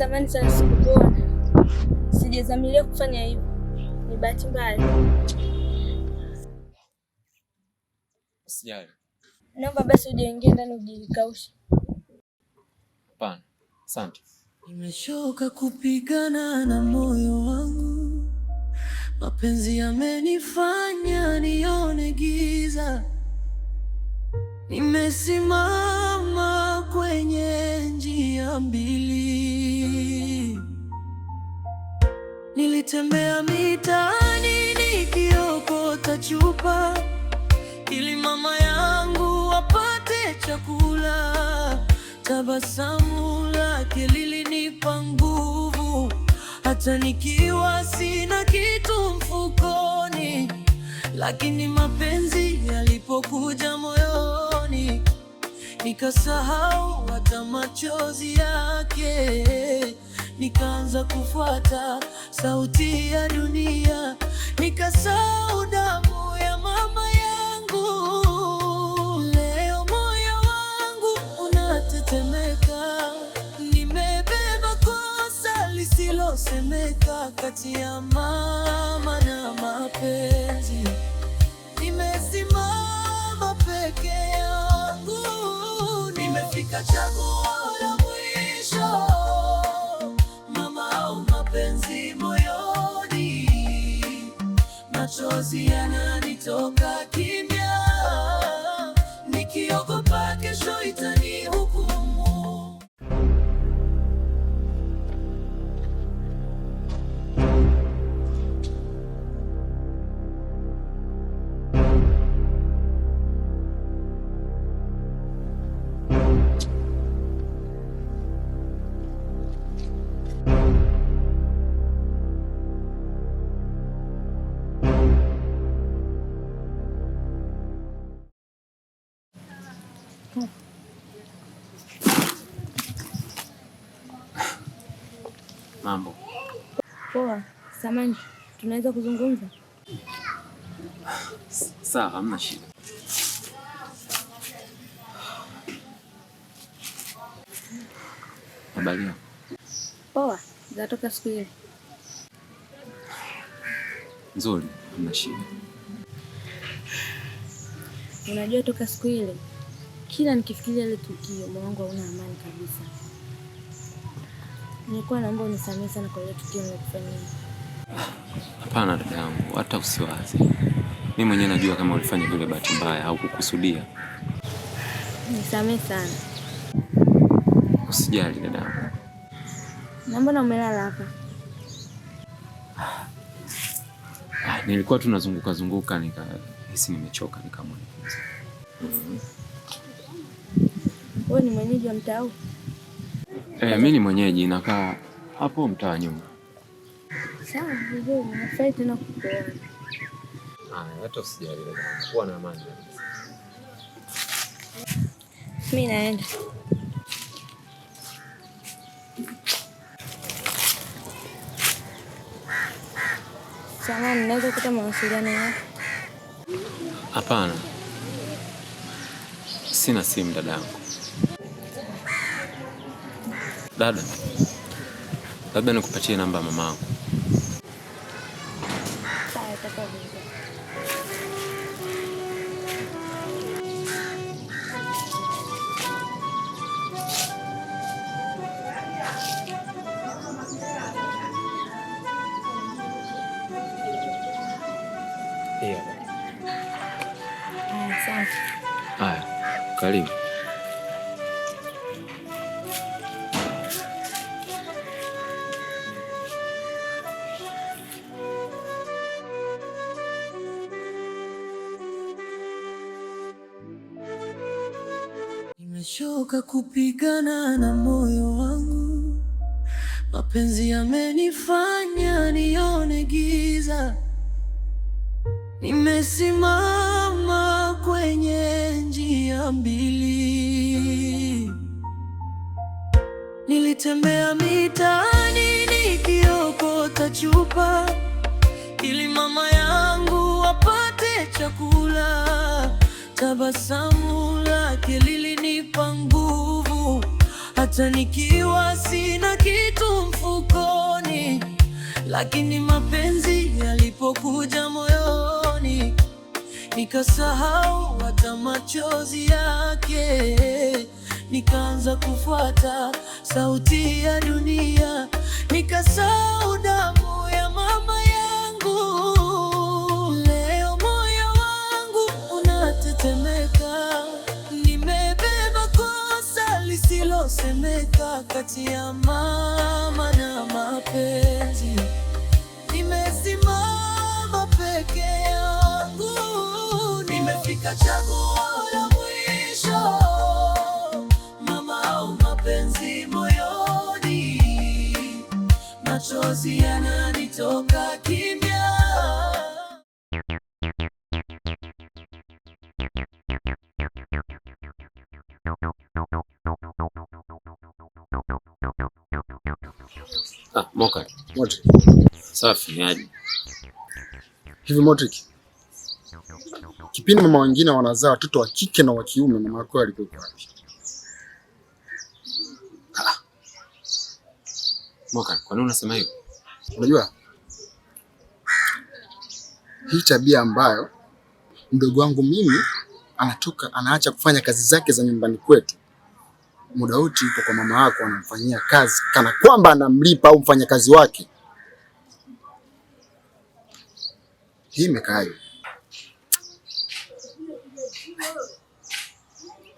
samahani sana sikukuona. Sijazamilia kufanya hivyo. Ni bahati mbaya. Usijali. Naomba basi ujiingie ndani ujikaushe. Hapana. Asante. Nimechoka kupigana na moyo wangu. Mapenzi yamenifanya nione giza. Nimesimama kwenye njia mbili. Nilitembea mitaani nikiokota chupa ili mama yangu apate chakula. Tabasamu lake lilinipa nguvu hata nikiwa sina kitu mfukoni. Lakini mapenzi yalipokuja moyoni, nikasahau hata machozi yake. Nikaanza kufuata sauti ya dunia, nikasahau damu ya mama yangu. Leo moyo wangu unatetemeka, nimebeba kosa lisilosemeka kati ya mama na mapenzi. Nimesimama peke yangu, nimefika chaguo la mwisho. Mama au mapenzi moyoni, machozi yananitoka kimya, nikiogopa kesho itanihukumu. Mambo. Poa. Samahani, tunaweza kuzungumza? Sawa, hamna shida. Habari yako? Poa. Zatoka siku ile. Nzuri, hamna shida. Unajua toka siku ile kila nikifikiria ile tukio moyo wangu hauna amani kabisa. Nilikuwa naomba unisamehe sana kwa ile tukio nilokufanyia. Hapana dada yangu, hata usiwaze. Mimi mwenyewe najua kama ulifanya vile bahati mbaya au kukusudia. Nisamehe sana. Usijali dada yangu. Na mbona umelala hapa? Nilikuwa tunazunguka nikahisi nimechoka nikaamua nipumzike. Wewe ni mwenyeji wa mtaa huu? Mimi ni mwenyeji, nakaa hapo mtaa nyuma. Sawa, vizuri. Nafurahi tena kukuona. Hata usijali dada yangu. Kuwa na amani. Mimi naenda. Samahani, naweza kupata mawasiliano yako? Hapana. Sina simu dada yangu. Dada, labda nikupatie namba ya mamangu. Sawa, itakuwa vizuri. Asante. Haya, karibu. Nimechoka kupigana na moyo wangu. Mapenzi yamenifanya nione giza. Nimesimama kwenye njia mbili. Nilitembea mitaani nikiokota chupa ili mama yangu apate chakula. Tabasamu lake lilinipa nguvu hata nikiwa sina kitu mfukoni. Lakini mapenzi yalipokuja moyoni, nikasahau hata machozi yake. Nikaanza kufuata sauti ya dunia, nikasahau damu ya mama yangu. Leo moyo wangu unatetemeka, nimebeba kosa lisilosemeka. Kati ya mama na mapenzi, nimesimama peke yangu. Nimefika chaguo la mwisho, mama au mapenzi moyoni. Machozi yananitoka kimya. Moka. Motrick. Safi ni aje? Hivi Motrick, kipindi mama wengine wanazaa watoto wa kike na wa kiume, mama yako alikuwa wapi? Moka, kwa nini unasema hivyo? Unajua hii tabia ambayo mdogo wangu mimi anaacha kufanya kazi zake za nyumbani kwetu, muda wote yuko kwa mama yako anamfanyia kazi kana kwamba anamlipa au mfanyakazi wake. Hii imekaaje?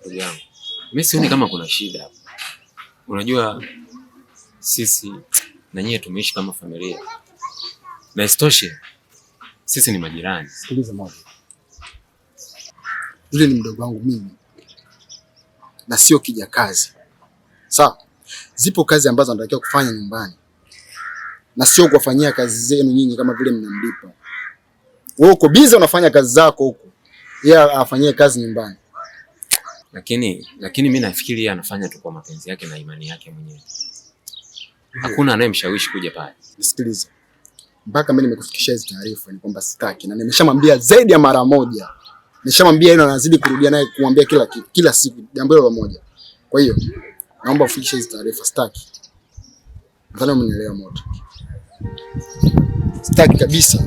Ndugu yangu, mimi sioni kama kuna shida hapa. Unajua sisi na nyie tumeishi kama familia, na isitoshe sisi ni majirani. Sikiliza moja, yule ni mdogo wangu mimi na sio kijakazi, sawa? Zipo kazi ambazo anatakiwa kufanya nyumbani na sio kuwafanyia kazi zenu nyinyi kama vile mnamlipa. Wewe uko busy unafanya kazi zako huko, yeye afanyie kazi nyumbani. Lakini mimi nafikiri yeye anafanya tu kwa mapenzi yake na imani yake mwenyewe. Hakuna anayemshawishi kuja pale. Nisikilize, mpaka mimi nimekufikishia hizo taarifa ni kwamba sitaki, na nimeshamwambia zaidi ya mara moja. Nimeshamwambia yeye, anazidi kurudia naye kumwambia kila siku jambo hilo moja. Kwa hiyo naomba ufikishe hizo taarifa, sitaki. Nadhani umenielewa Moto. Sitaki kabisa.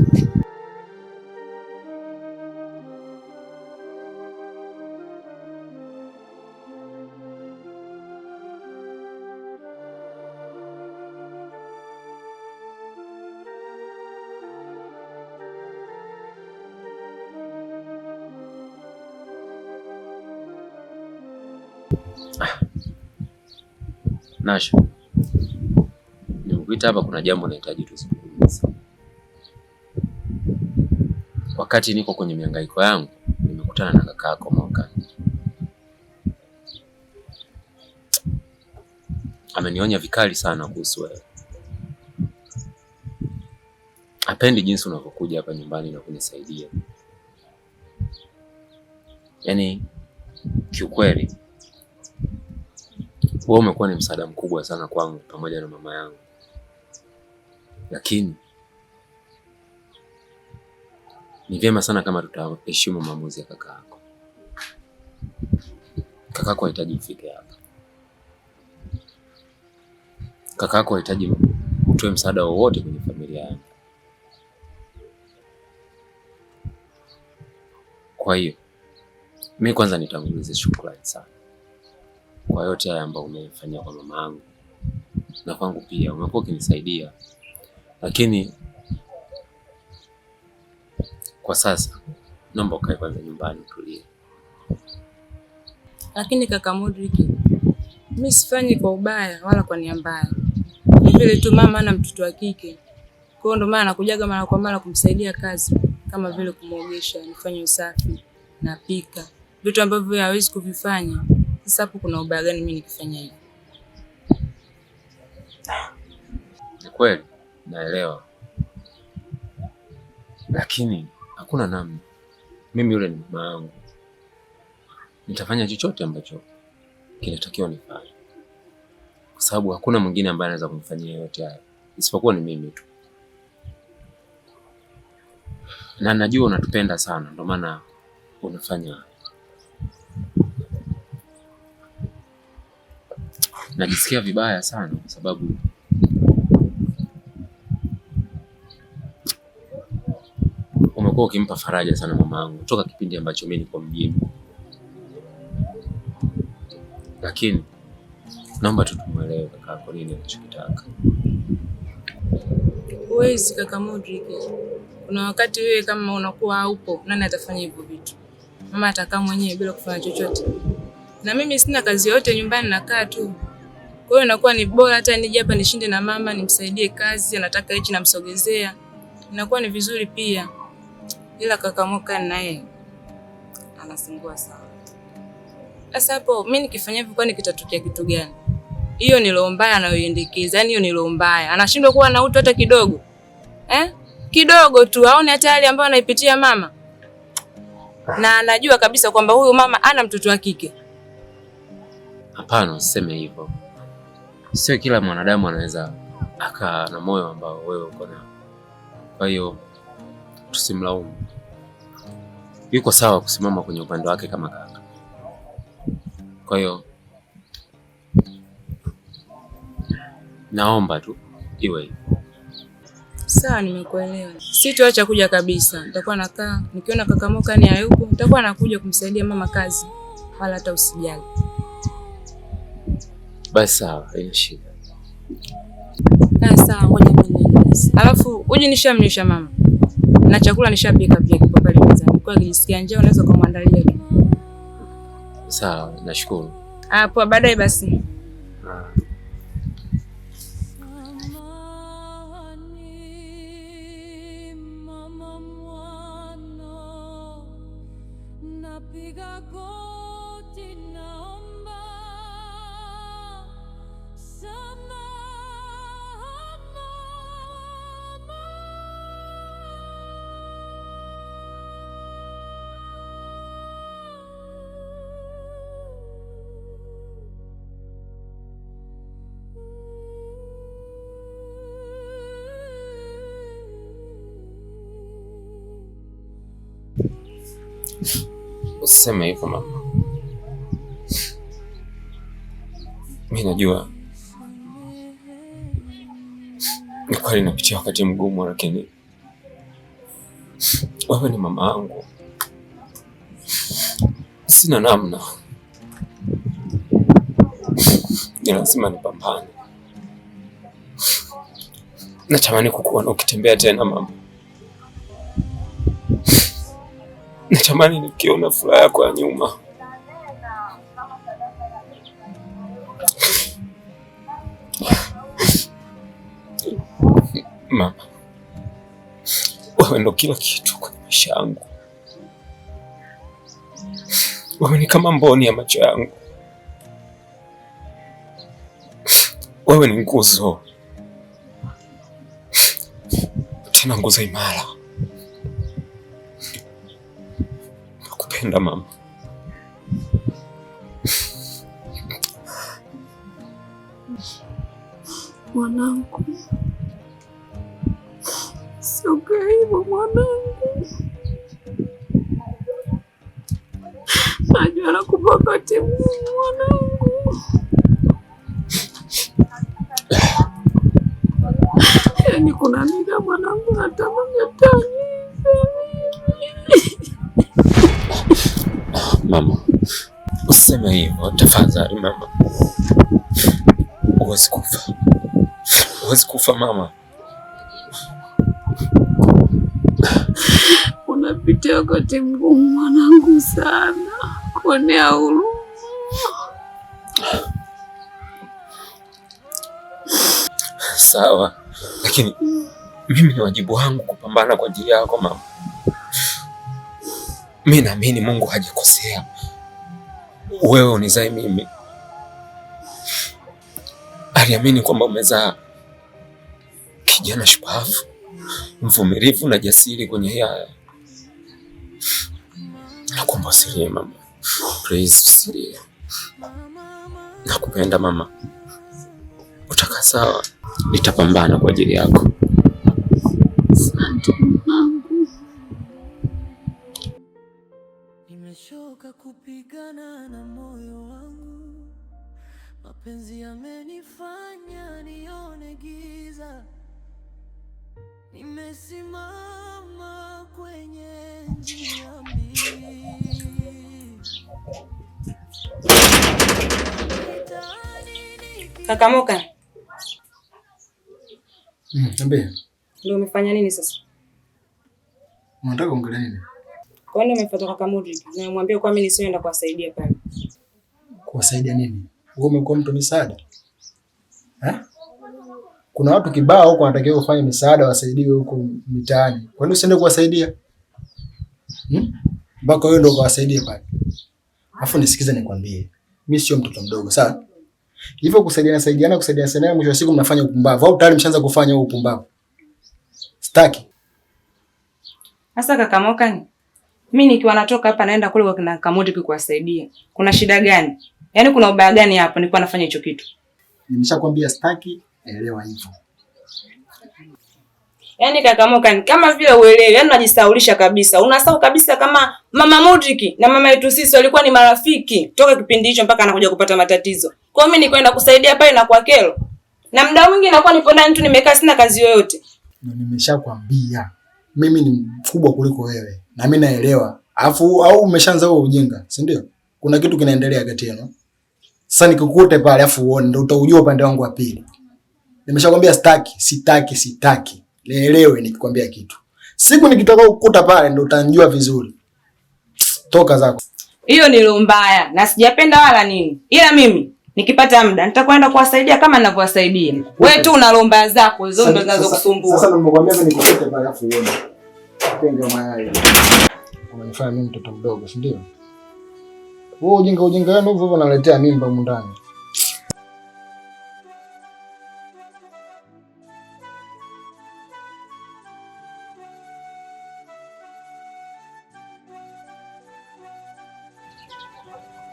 Nasha, nimekuita hapa, kuna jambo nahitaji tuzungumze. Wakati niko kwenye mihangaiko yangu, nimekutana na kaka yako Moka. Amenionya vikali sana kuhusu wewe. Hapendi jinsi unavyokuja hapa nyumbani na kunisaidia. Yaani kiukweli wewe umekuwa ni msaada mkubwa sana kwangu pamoja na mama yangu. Lakini ni vyema sana kama tutaheshimu maamuzi ya kaka yako. Kaka yako hahitaji ufike hapa. Kaka yako hahitaji utoe msaada wowote kwenye familia yangu. Kwa hiyo mimi kwanza nitangulize shukrani sana kwa yote haya ambayo umefanyia kwa mama yangu na kwangu pia. Umekuwa ukinisaidia, lakini kwa sasa naomba ukae kwanza nyumbani utulie. Lakini kaka Modric, mimi sifanyi kwa ubaya wala kwa nia mbaya. Ni vile tu mama ana mtoto wa kike. Kwa hiyo ndo maana nakujaga mara kwa mara kumsaidia kazi kama vile kumuogesha, nifanye usafi, napika. Vitu ambavyo hawezi kuvifanya. Sasa hapo kuna ubaya gani mimi nikifanya hivi? Ni kweli, naelewa. Lakini hakuna namna. Mimi yule ni mama yangu. Nitafanya chochote ambacho kinatakiwa nifanye. Kwa sababu hakuna mwingine ambaye anaweza kumfanyia yote haya isipokuwa ni mimi tu. Na najua unatupenda sana, ndio maana unafanya. najisikia vibaya sana kwa sababu umekuwa ukimpa faraja sana mamangu toka kipindi ambacho mimi niko mjini, lakini naomba tu tumuelewe kaka kwa nini anachokitaka. Huwezi kaka Modric. Kuna wakati wewe kama unakuwa haupo, nani atafanya hivyo vitu? Mama atakaa mwenyewe bila kufanya chochote. Na mimi sina kazi yote nyumbani, nakaa tu. Kwa hiyo inakuwa ni bora hata nije hapa nishinde na mama nimsaidie kazi, anataka hichi namsogezea. Inakuwa ni vizuri pia. Ila kaka Moka naye anasingua sana. Sasa hapo mimi nikifanya hivyo kwani kitatokea kitu gani? Hiyo ni roho mbaya anayoiendekeza. Yaani hiyo ni roho mbaya. Anashindwa kuwa na utu hata kidogo. Kidogo tu aone hata hali ambayo anaipitia mama. Na anajua kabisa kwamba huyu mama ana mtoto wa kike. Hapana, usiseme hivyo. Sio kila mwanadamu anaweza akaa na moyo ambao wewe uko nao. Kwa hiyo tusimlaumu. Yuko sawa kusimama kwenye upande wake kama kaka. Kwa hiyo naomba tu iwe hivyo. Sawa, nimekuelewa. Sitoacha kuja kabisa. Nitakuwa nakaa, nikiona kaka Moka ni hayupo, nitakuwa nakuja kumsaidia mama kazi. Wala hata usijali. Basi sawa, haina shida. Sawa, ngoja mimi. Alafu uje nishamlisha mama. Na chakula nishapika pia kipo pale mezani. Kwa akijisikia njaa unaweza kumwandalia. Sawa, nashukuru. Poa, baadaye basi. Usiseme hivyo mama. Mimi najua ni kweli napitia wakati mgumu, lakini wewe ni mama yangu. Sina namna. Ni lazima nipambane. Natamani kukuona ukitembea tena mama. Natamani nikiona furaha yako ya nyuma. Mama, wewe ndo kila kitu kwenye maisha yangu. Wewe ni kama mboni ya macho yangu. Wewe ni nguzo, tena nguzo imara. Nakupenda mama. Mwanangu, sio hivyo mwanangu. Najua nakupa wakati mgumu mwanangu. Yaani kuna mida mwanangu natamani hata Mama, usiseme hivyo tafadhali mama. Huwezi kufa. Huwezi kufa mama. Unapitia wakati mgumu mwanangu sana. Kuonea huruma. Sawa, lakini mimi ni wajibu wangu kupambana kwa ajili yako mama. Mimi naamini Mungu hajakosea. Wewe unizae mimi, aliamini kwamba umezaa kijana shupavu, mvumilivu na jasiri kwenye haya. Nakuomba usilie mama. Please usilie. Nakupenda mama. Utaka sawa, nitapambana kwa ajili yako. Asante mwanangu. Nimechoka kupigana na moyo wangu. mapenzi yamenifanya nione giza, nimesimama kwenye njia mbili. Kaka Moka. Niambie. Ndio umefanya nini sasa? Unataka kuongelea nini? Kwa nini umefuata kaka Modric? Na nimwambie kwa mimi nisienda kuwasaidia pale. Kuwasaidia nini? Wewe umekuwa mtu misaada? Kuna watu kibao huko wanatakiwa kufanya misaada wasaidiwe huko mitaani. Kwa nini usiende kuwasaidia? Mpaka wewe ndio kuwasaidia pale. Alafu nisikize nikwambie. Mimi sio mtoto mdogo, sawa? Hivyo kusaidiana mwisho wa siku mnafanya upumbavu. Au tayari mshaanza kufanya huo upumbavu. Sitaki. Sasa kaka Moka, mimi nikiwa natoka hapa naenda kule kwa kina Kamodi kuwasaidia. Kuna shida gani? Yaani kuna ubaya gani hapa nilikuwa nafanya hicho kitu? Nimeshakwambia sitaki, elewa hivyo. Yaani kaka Moka, kama vile uelewe, yaani unajisaulisha kabisa. Unasahau kabisa kama Mama Modric na mama yetu sisi walikuwa ni marafiki toka kipindi hicho mpaka anakuja kupata matatizo. Kwa hiyo mimi nikwenda kusaidia pale na kwa kero. Na muda mwingi nakuwa nipo ndani tu nimekaa sina kazi yoyote. Na nimeshakwambia mimi ni mkubwa kuliko wewe. Na mimi naelewa. Alafu au umeshaanza wewe ujinga, si ndio? Kuna kitu kinaendelea kati yenu. Sasa nikukute pale alafu uone ndio utaujua upande wangu wa pili. Nimeshakwambia sitaki. Leelewe nikikwambia kitu. Siku nikitoka kukuta pale ndio utanijua vizuri. Toka zako. Hiyo ni roho mbaya na sijapenda wala nini. Ila mimi nikipata muda nitakwenda kuwasaidia kama ninavyowasaidia. Wewe tu una roho mbaya zako hizo ndo zinazokusumbua. Sasa nimekwambia mimi nikukute pale alafu uone. Penge mayai. Unanifanya mimi mtoto mdogo, si ndio? Wewe ujinga wenu hivyo unaletea mimba huko ndani.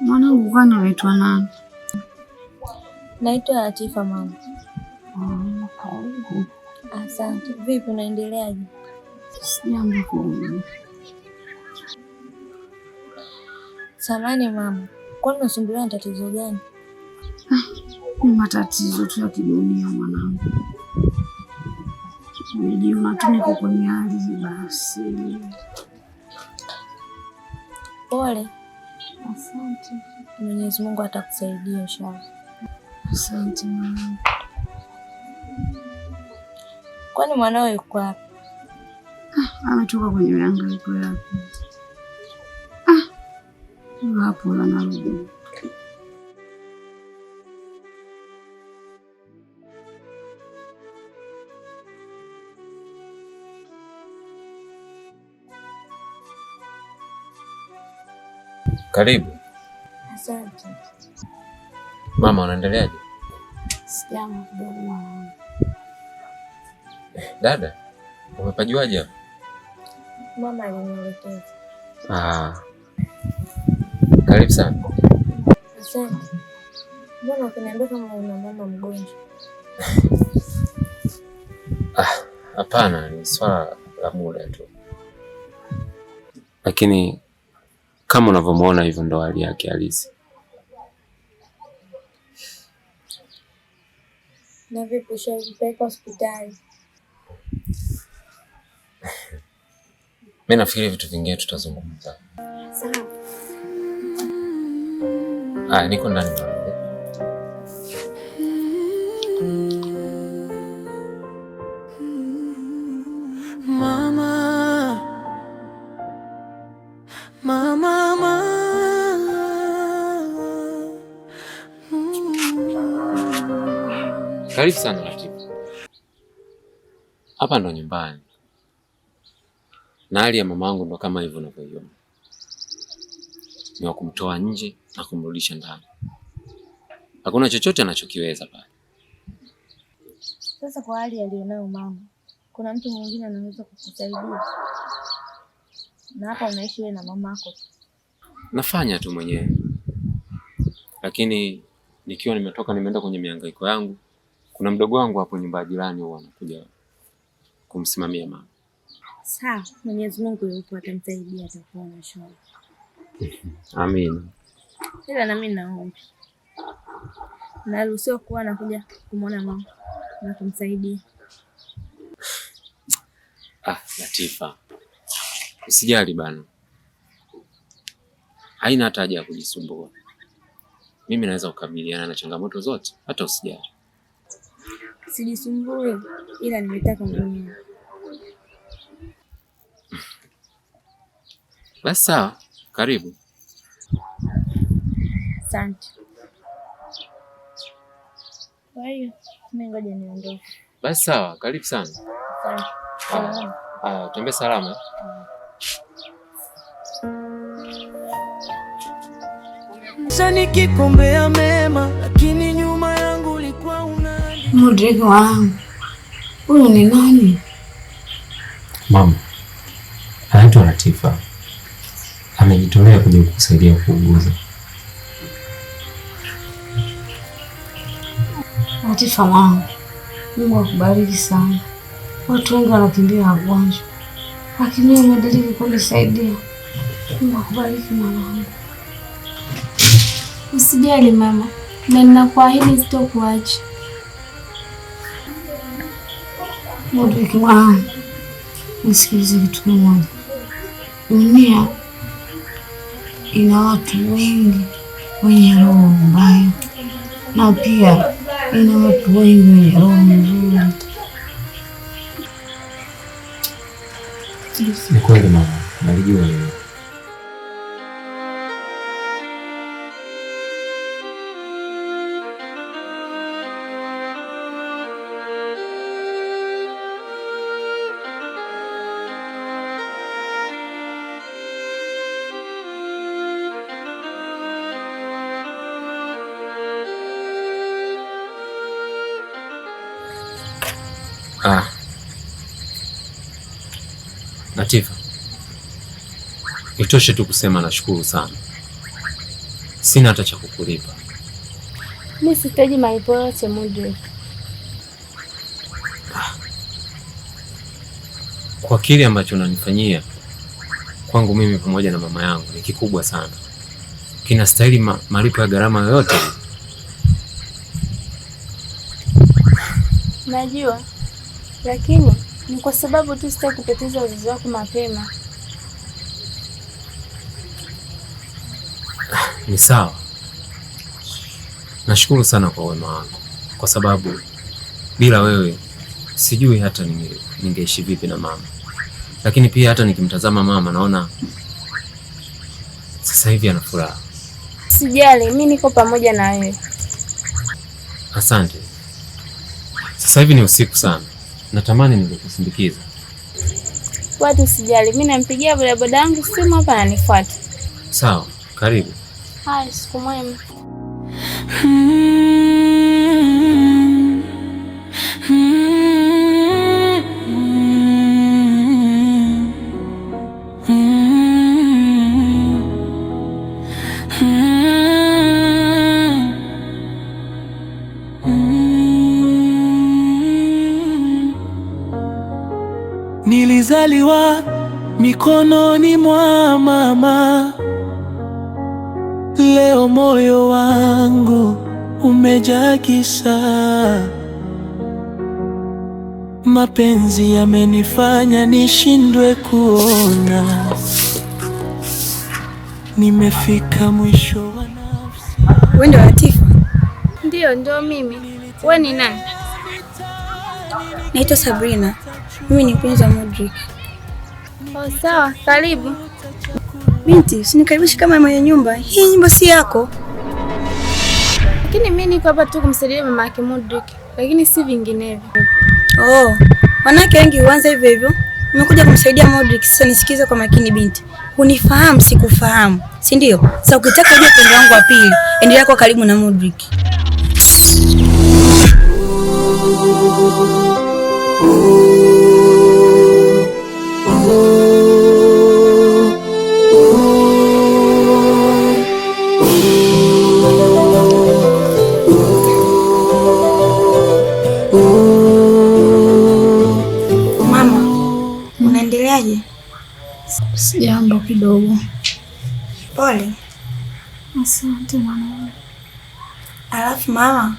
Mwanangu kwani unaitwa nani? Naitwa Latifa mama. Karibu. Asante. Vipi unaendeleaje? Sijambo. Samahani mama. Kwani unasumbuliwa na tatizo gani? Ni matatizo tu ya kidunia mwanangu. Nimejiona tu niko kwenye hali basi. Pole. Asante. Mwenyezi Mungu atakusaidia inshallah. Asante mama. Kwani mwanao yuko wapi? Ametoka kwenye mihangaiko yake. Hapo anarudi. Karibu. Asante. Mama, unaendeleaje? Sijambo kidogo. Dada, umepajuaje hapa? Mama alinielekeza. Karibu sana. Asante. Mbona ukiniambia kama una mama mgonjwa? Hapana, ni swala la muda tu. Lakini kama unavyomuona hivyo ndo hali yake halisi. Na vipi ushaipeleka hospitali? Mimi nafikiri vitu vingine tutazungumza. Sawa. Niko ndani bwana. Karibu sana Latifa. Hapa ndo nyumbani. Na hali ya mamangu ndo kama hivyo unavyoiona. Ni wa kumtoa nje na kumrudisha ndani. Hakuna chochote anachokiweza pale. Sasa kwa hali alionayo mama, kuna mtu mwingine anaweza kukusaidia? Na hapa unaishi wewe na mama yako. Nafanya tu mwenyewe. Lakini nikiwa nimetoka nimeenda kwenye mihangaiko yangu, kuna mdogo wangu hapo nyumba jirani huwa anakuja kumsimamia mama. Sawa, Mwenyezi Mungu yupo atamsaidia atakuwa na shida. Amin. Ila na mimi naomba. naruhusiwa kuwa nakuja kumwona mama na kumsaidia. Latifa, usijali bana, haina hata haja ya kujisumbua. Mimi naweza kukabiliana na changamoto zote, hata usijali. Sijisumbue, ila nimetaka mwenyewe. Basi sawa, karibu. Asante. Kwa hiyo mimi ngoja niondoke. Basi sawa, karibu sana. Asante. Tembea salama. Nikikumbea mema, lakini nyuma yangu ulikuwa unani. Mudrik wangu, huyu ni nani? Mama, anaitwa Latifa. Amejitolea kuja kukusaidia kuuguza. Latifa wangu, Mungu akubariki sana. Watu wengi wanakimbia wagonjwa, lakini wewe umediriki kunisaidia. Mungu akubariki mwanangu. Usijali mama, na ninakuahidi sitokuacha. Mudrik wangu, nisikilize kitu kimoja. Dunia ina watu wengi wenye roho mbaya, na pia ina watu wengi wenye roho nzuri. Ni kweli mama, nalijua hilo. Latifa, itoshe tu kusema nashukuru sana. Sina hata cha kukulipa. Mimi sihitaji malipo yote Mudrik. Kwa kile ambacho unanifanyia kwangu mimi pamoja na mama yangu ni kikubwa sana. Kinastahili malipo ya gharama yoyote. Najua, lakini ni kwa sababu tu sitaki kupoteza uzazi wako mapema. Ni sawa. Nashukuru sana kwa wema wako, kwa sababu bila wewe sijui hata ningeishi vipi na mama. Lakini pia hata nikimtazama mama naona sasa hivi ana furaha. Sijali, mimi niko pamoja na wewe. Asante. Sasa hivi ni usiku sana. Natamani ningekusindikiza. Watu usijali, mimi nampigia bodaboda yangu simu hapa ananifuata. Sawa, karibu. Haya, siku mwema. Nilizaliwa mikononi mwa mama, leo moyo wangu umejaa kisa. Mapenzi yamenifanya nishindwe kuona, nimefika mwisho wa nafsi. Wewe ndio Latifa? Ndio mimi. Wewe ni nani? Naitwa Sabrina. Mimi ni mpenzi wa Mudrik. Oh, sawa, karibu. Binti, usinikaribishe kama mwenye nyumba. Hii nyumba si yako. Lakini mimi niko hapa tu kumsaidia mama yake Mudrik, lakini si vinginevyo. Oh, wanawake wengi huanza hivyo hivyo. Nimekuja kumsaidia Mudrik. Sasa nisikize kwa makini binti. Unifahamu sikufahamu, si ndio? Sasa ukitaka ujue upendo wangu wa pili, endelea kwa karibu na Mudrik. Sijambo kidogo. Pole. Asante mwanangu. Alafu mama,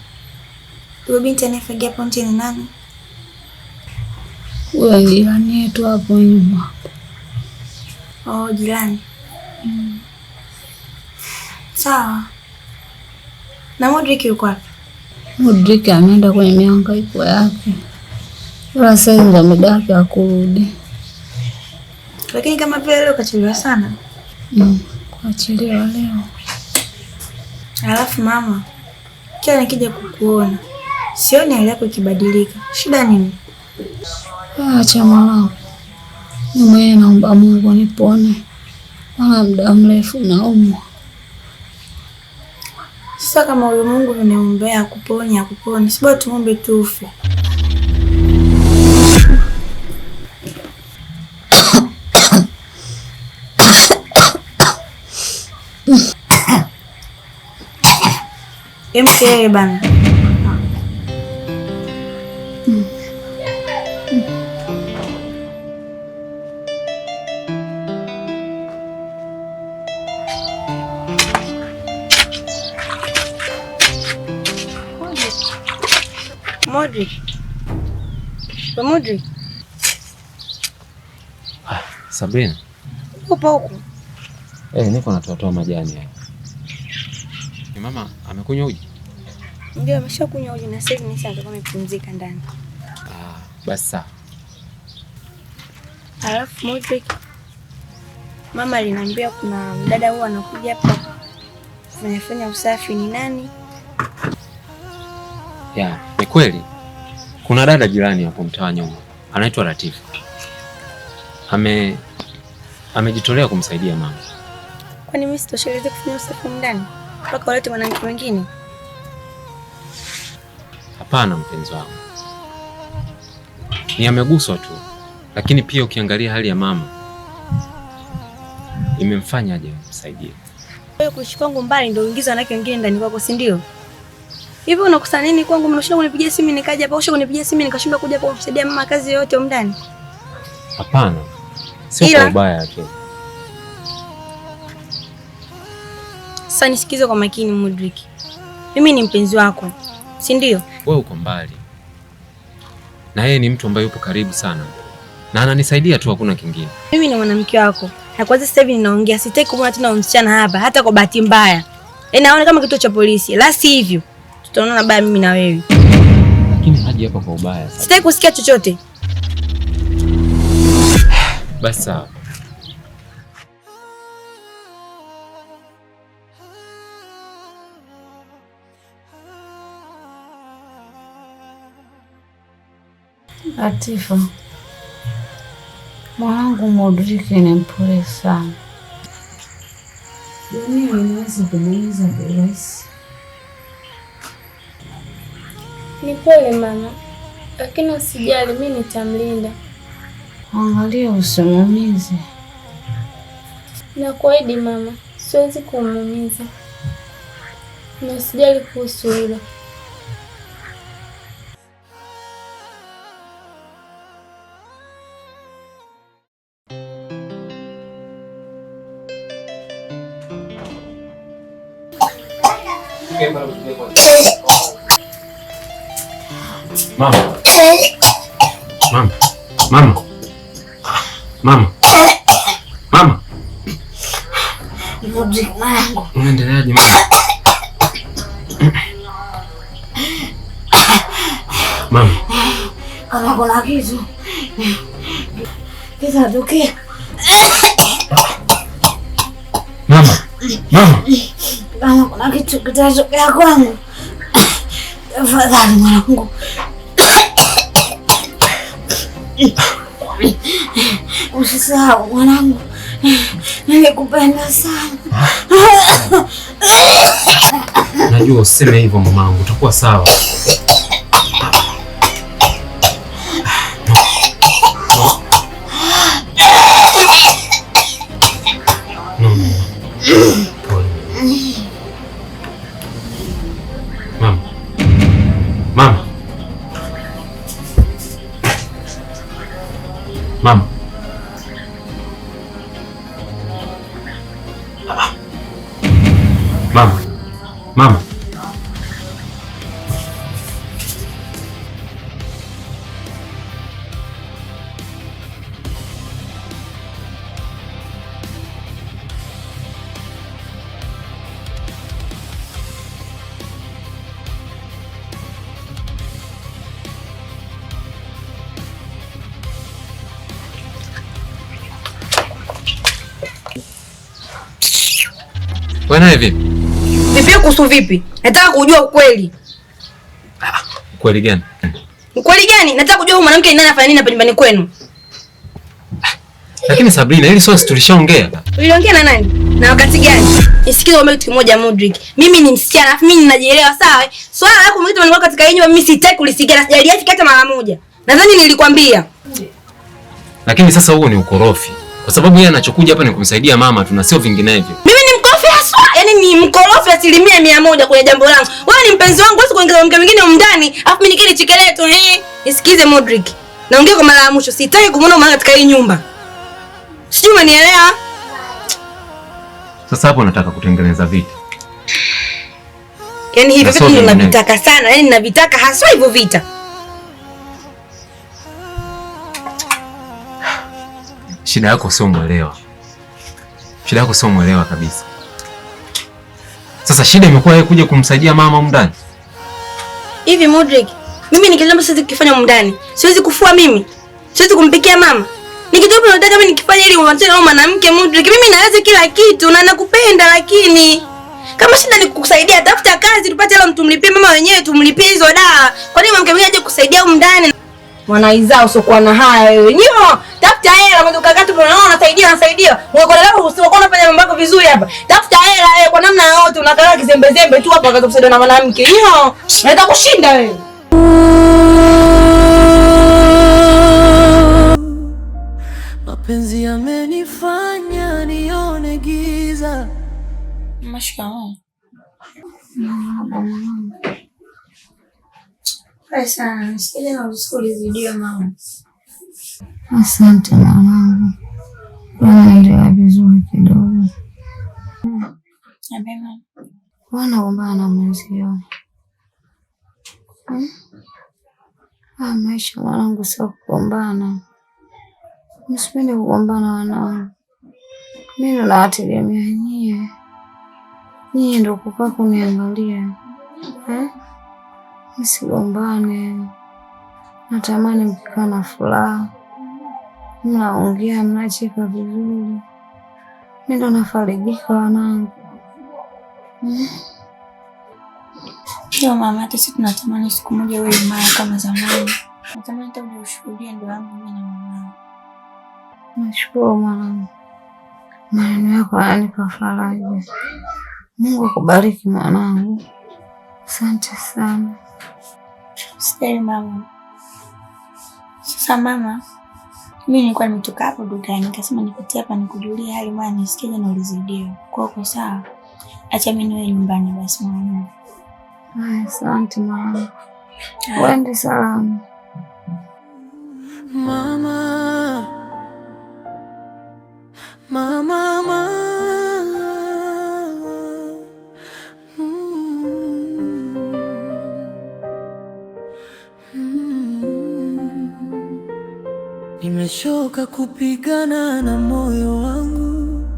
huyo binti anayefagia ponti ni nani? Huyo jirani yetu hapo nyuma. Oh, jirani. Sawa. Na Modric yuko wapi? Modric ameenda kwenye mihangaiko yake. Sasa ndio muda wake wa kurudi. Lakini kama vile leo kachelewa sana. Kachelewa leo. Alafu mama, kila nikija kukuona sioni hali yako ikibadilika. Shida nini? Acha mwanangu. Mimi naomba Mungu nipone. Maana muda mrefu naumwa. Sasa kama huyo Mungu tunaombea akupone, si bora tumombe tufe. Mke bana. Modric. Sabrina. Upo huko? Niko natoa majani haya. Ni mama amekunywa uji? Ndio, ameshakunywa uji na sasa hivi nitakuwa nimepumzika ndani. Basi sawa. Alafu Modric, mama aliniambia kuna mdada huyu anakuja hapa kufanya usafi. Ni nani? Ni kweli. Kuna dada jirani hapo mtaa nyuma. Anaitwa Latifa. Amejitolea kumsaidia mama. Kwani mimi sitosheleze kufanya usafi ndani? Mpaka walete mwanamke mwingine? Hapana mpenzi wangu. Ni ameguswa tu. Lakini pia ukiangalia hali ya mama imemfanya aje kumsaidia. Wewe kuishi kwangu mbali ndio uingiza wanawake wengine ndani kwako, si ndio? Hivi unakusa nini kwangu? Mnashinda kunipigia simu nikaja hapa, usha kunipigia simu nikashindwa kuja hapa kumsaidia mama kazi yote huko ndani? Hapana. Sio kwa ubaya yake. Sasa nisikize kwa makini Modric. Mimi ni mpenzi wako, si ndio? Wewe uko mbali. Na yeye ni mtu ambaye yupo karibu sana. Na ananisaidia tu, hakuna kingine. Mimi ni mwanamke wako. Na kwanza sasa hivi ninaongea, sitaki kumwona tena msichana hapa hata kwa bahati mbaya. Naona kama kituo cha polisi. La sivyo tutaonana baya mimi na wewe. Lakini haji hapa kwa ubaya sasa. Sitaki kusikia chochote. Basi sawa. Latifa, mwanangu Modric ni mpole sana. Dunia inaweza kumuumiza kirahisi. Ni pole mama, lakini usijali, mimi nitamlinda. Angalia usimuumize. Nakuahidi mama, siwezi kumuumiza. Na usijali kuhusu hilo. Mama. Modric mwanangu. Unaendeleaje mama? Mama. Kama kuna kitu kitatokea. Mama. Kama kuna kitu kitatokea kwangu, tafadhali mwanangu. Usisahau mwanangu, nilikupenda sana. Najua useme hivyo mamangu, utakuwa sawa. Wewe naye vipi? Vipi kuhusu vipi? Nataka kujua ukweli. Ukweli gani? Ukweli gani? Nataka kujua huyu mwanamke ni nani, afanya nini hapa nyumbani kwenu? Lakini Sabrina, hili swali tulishaongea. Uliongea na nani? Na wakati gani? Nisikize kitu kimoja Modric. Mimi ni msichana, alafu mimi ninajielewa sawa? Swala lako mkitu mwanangu katika hii nyumba mimi sitaki kulisikia na sijali hata mara moja. Nadhani nilikwambia. Lakini sasa huo ni ukorofi. Kwa sababu yeye anachokuja hapa ni kumsaidia mama tu na sio vinginevyo. Mimi ni mkorofi haswa, yani ni mkorofi 100% kwenye jambo langu. Wewe ni mpenzi wangu, wewe kuingia mke mwingine huko ndani, alafu mimi nikili chikeleto Nisikize Modric. Naongea kwa mara ya mwisho, sitaki kumuona mama katika hii nyumba. Sijui umenielewa? Sasa hapo nataka kutengeneza vita. Yaani hivi vitu ninavitaka sana, yaani ninavitaka haswa hivyo vita. Shida yako sio muelewa. Shida yako sio muelewa kabisa. Sasa shida imekuwa yeye kuja kumsaidia mama huko ndani. Hivi Modric, mimi nikilomba siwezi kufanya huko ndani. Siwezi kufua mimi. Siwezi kumpikia mama. Ni kitu gani unataka mimi nikifanya ili umwachane na mwanamke Modric? Mimi naweza kila kitu na nakupenda, lakini kama shida ni kukusaidia, tafuta kazi tupate hela mtumlipie mama wenyewe, tumlipie hizo dawa. Kwa nini mwanamke mwingine aje kusaidia huko ndani? Mwanaizao usiokuwa na haya wewe. Nyo, tafuta hela mwanzo kakatu unaona unasaidia. Unakola lako usiokuwa unafanya mambo yako vizuri hapa. Tafuta hela wewe kwa namna yote unakaa kizembe tu hapa kaza kusaidia na mwanamke. Nyo, unataka kushinda wewe. Mapenzi yamenifanya nione giza. Mashikamoo. Sana, nisikie na usikilize video mama. Asante mwanangu. Naendelea vizuri kidogo. Abema. Wanagombana na mwenzio. Maisha mwanangu sio kugombana. Msipende kugombana wanangu. Mimi ndo nawategemea nyie. Nyie ndo kukaa kuniangalia. Msigombane. Natamani mkikaa na furaha. Mnaongea, mnacheka vizuri. Mimi ndo nafarijika wanangu. Ndio mama, hata sisi tunatamani siku moja wewe imara kama zamani. Natamani hata ushuhudie ndio yangu mimi na mama. Nashukuru mwanangu. Maneno yako yananipa faraja. Mungu akubariki mwanangu. Asante sana. Sitaki mama. Sasa mama, mimi nilikuwa nimetoka hapo dukani nikasema nipitie hapa nikujulie hali maana nisikie na ulizidio. Kwa hiyo sawa. Acha mimi niwe nyumbani basi mama. Asante mama. Wende salama. Mama. Nimechoka kupigana na moyo wangu.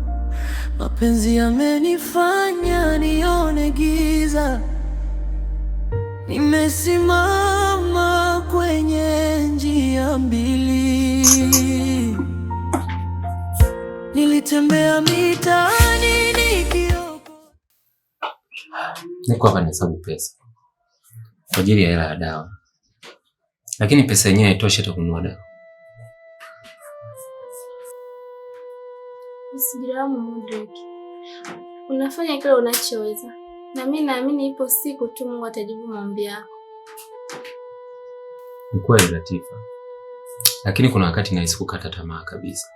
Mapenzi yamenifanya nione giza. Nimesimama kwenye njia mbili. Nilitembea mitaani nikiogopa. Niko hapa nahesabu pesa kwa ajili ya hela ya dawa, lakini pesa yenyewe haitoshi hata kununua dawa. Usijilaumu Modric. Unafanya kile unachoweza. Na mimi naamini ipo siku tu Mungu atajibu maombi yako. Ni kweli Latifa. Lakini kuna wakati nahisi kukata tamaa kabisa.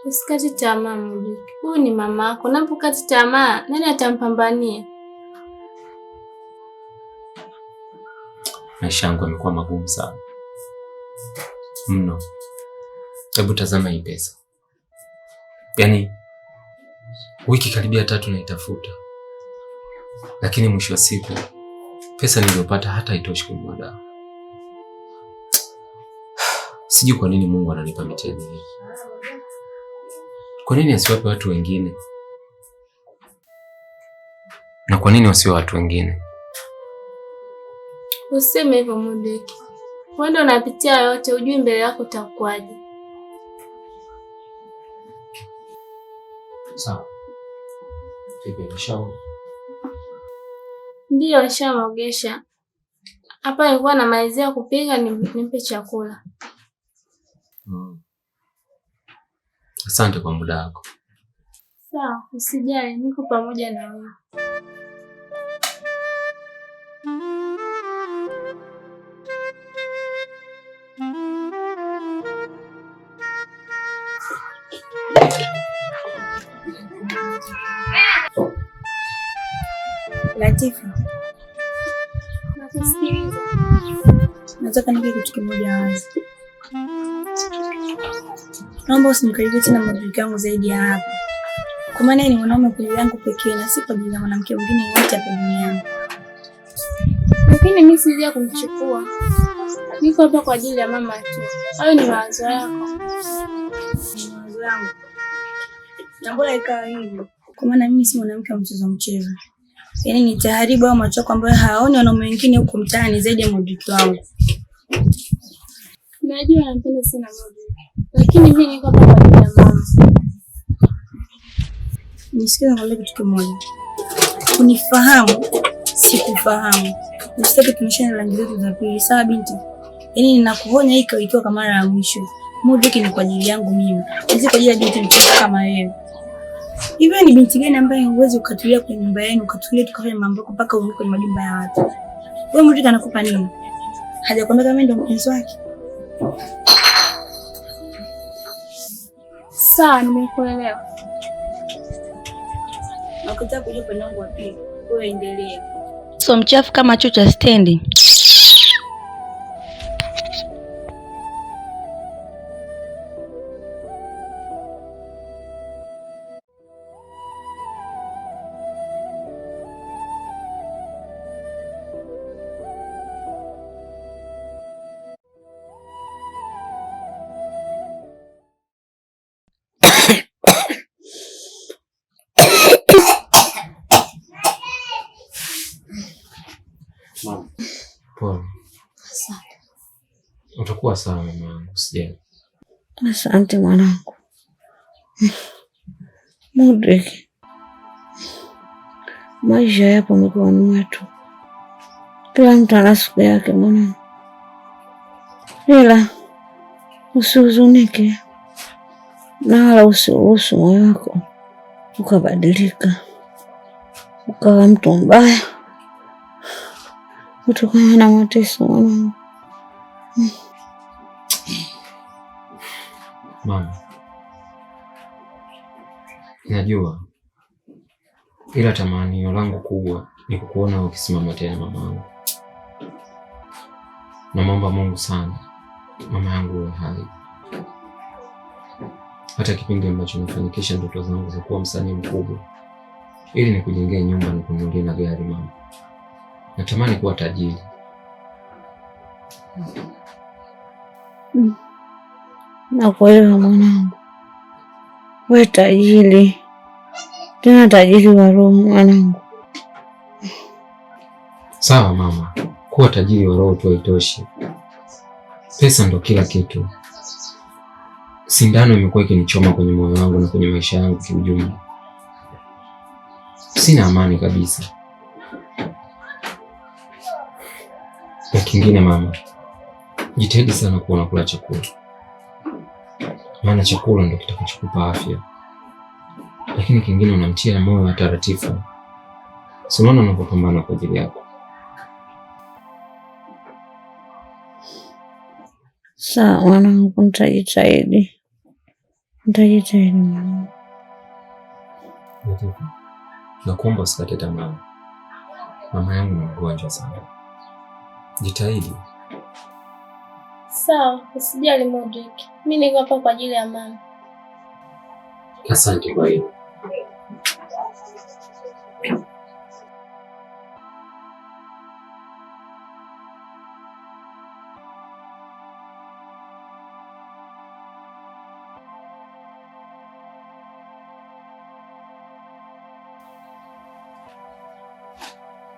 Usikate tamaa Modric. Huyu ni mama yako. Unapokata tamaa, nani atampambania? Maisha yangu yamekuwa magumu sana. Mno. Hebu tazama hii pesa. Yaani wiki karibia 3 naitafuta. Lakini mwisho wa siku pesa niliyopata hata haitoshi kununua dawa. Sijui kwa nini Mungu ananipa mitihani hii. Kwa nini asiwape watu wengine? Na kwa nini wasiwe watu wengine? Useme hivyo Modric. Wewe ndio unapitia yote, ujui mbele yako utakuwaje. Sawa. Vipi nishauri? Ndio nishamogesha. Hapa nilikuwa namalizia kupika nimpe chakula. Asante kwa muda wako. Sawa, usijali, niko pamoja na wewe. Latifa, nakusikiliza. nataka nipe kitu kimoja wazi. Naomba usimkaribie tena mabiki yangu zaidi ya hapa. Kwa maana ni mwanaume kwa ajili yangu pekee na si kwa ajili ya mwanamke mwingine yeyote hapa duniani. Lakini mimi sija kumchukua. Niko hapa kwa ajili ya mama tu. Hayo ni mawazo yako. Ni mawazo yangu. Na mbona ikawa hivyo? Kwa maana mimi si mwanamke wa mchezo. Yaani nitaharibu au machoko ambayo haoni wanaume wengine huko mtaani zaidi ya mabiki wangu. Najua nampenda sana mabiki. Lakini mimi niko hapa kwa ajili ya mama. Nisikize nikwambie kitu kimoja. Unifahamu, sikufahamu. Usitaki tunishane rangi zetu za pili, sawa binti? Yaani ninakuonya hiki ikiwa kama mara ya mwisho. Mudi ni kwa ajili yangu mimi. Si kwa ajili ya binti mchanga kama wewe. Hivi ni binti gani ambaye huwezi ukatulia kwenye nyumba yenu, ukatulia tukafanya mambo yako mpaka uende kwenye majumba ya watu? Wewe Mudi anakupa nini? Hajakwambia kama ndio mpenzi wake? Sawa, nimekuelewa. Nakutaka kujua upande wangu wa pili. Wewe endelee. So mchafu kama chuo cha stendi. Mama. Pole. Asante. Utakuwa sawa mama, usijali. Asante mwanangu. Mudrik, maisha yapo mikononi mwetu. Kila mtu ana siku yake mwanangu. Ila usihuzunike na wala usiruhusu moyo wako ukabadilika ukawa mtu mbaya kutokana na mateso mwanangu. Mama, najua, ila tamanio langu kubwa ni kukuona ukisimama tena mamangu. Namwomba Mungu sana mama yangu uwe hai. Hata kipindi ambacho nafanikisha ndoto zangu za kuwa msanii mkubwa, ili nikujengea nyumba, nikununulie na gari mama. Natamani kuwa tajiri. Nakuelewa mwanangu. Wewe tajiri. Tena tajiri wa roho mwanangu. Sawa mama, kuwa tajiri wa roho tu haitoshi. Pesa ndo kila kitu. Sindano imekuwa ikinichoma kwenye moyo wangu na kwenye maisha yangu kiujumla. Sina amani kabisa. Na kingine mama, jitahidi sana kuwa unakula chakula. Maana chakula ndo kitakachokupa afya. Lakini kingine unamtia moyo wa taratibu. Si unaona unapopambana kwa ajili yako. Sawa mwanangu, nitajitahidi. Nitajitahidi mwanangu. Nakuomba usikate tamaa. Mama yangu ni mgonjwa sana. Jitahidi. Sawa, usijali Mudrik. Mimi niko hapa kwa ajili ya mama. Asante kwa hiyo.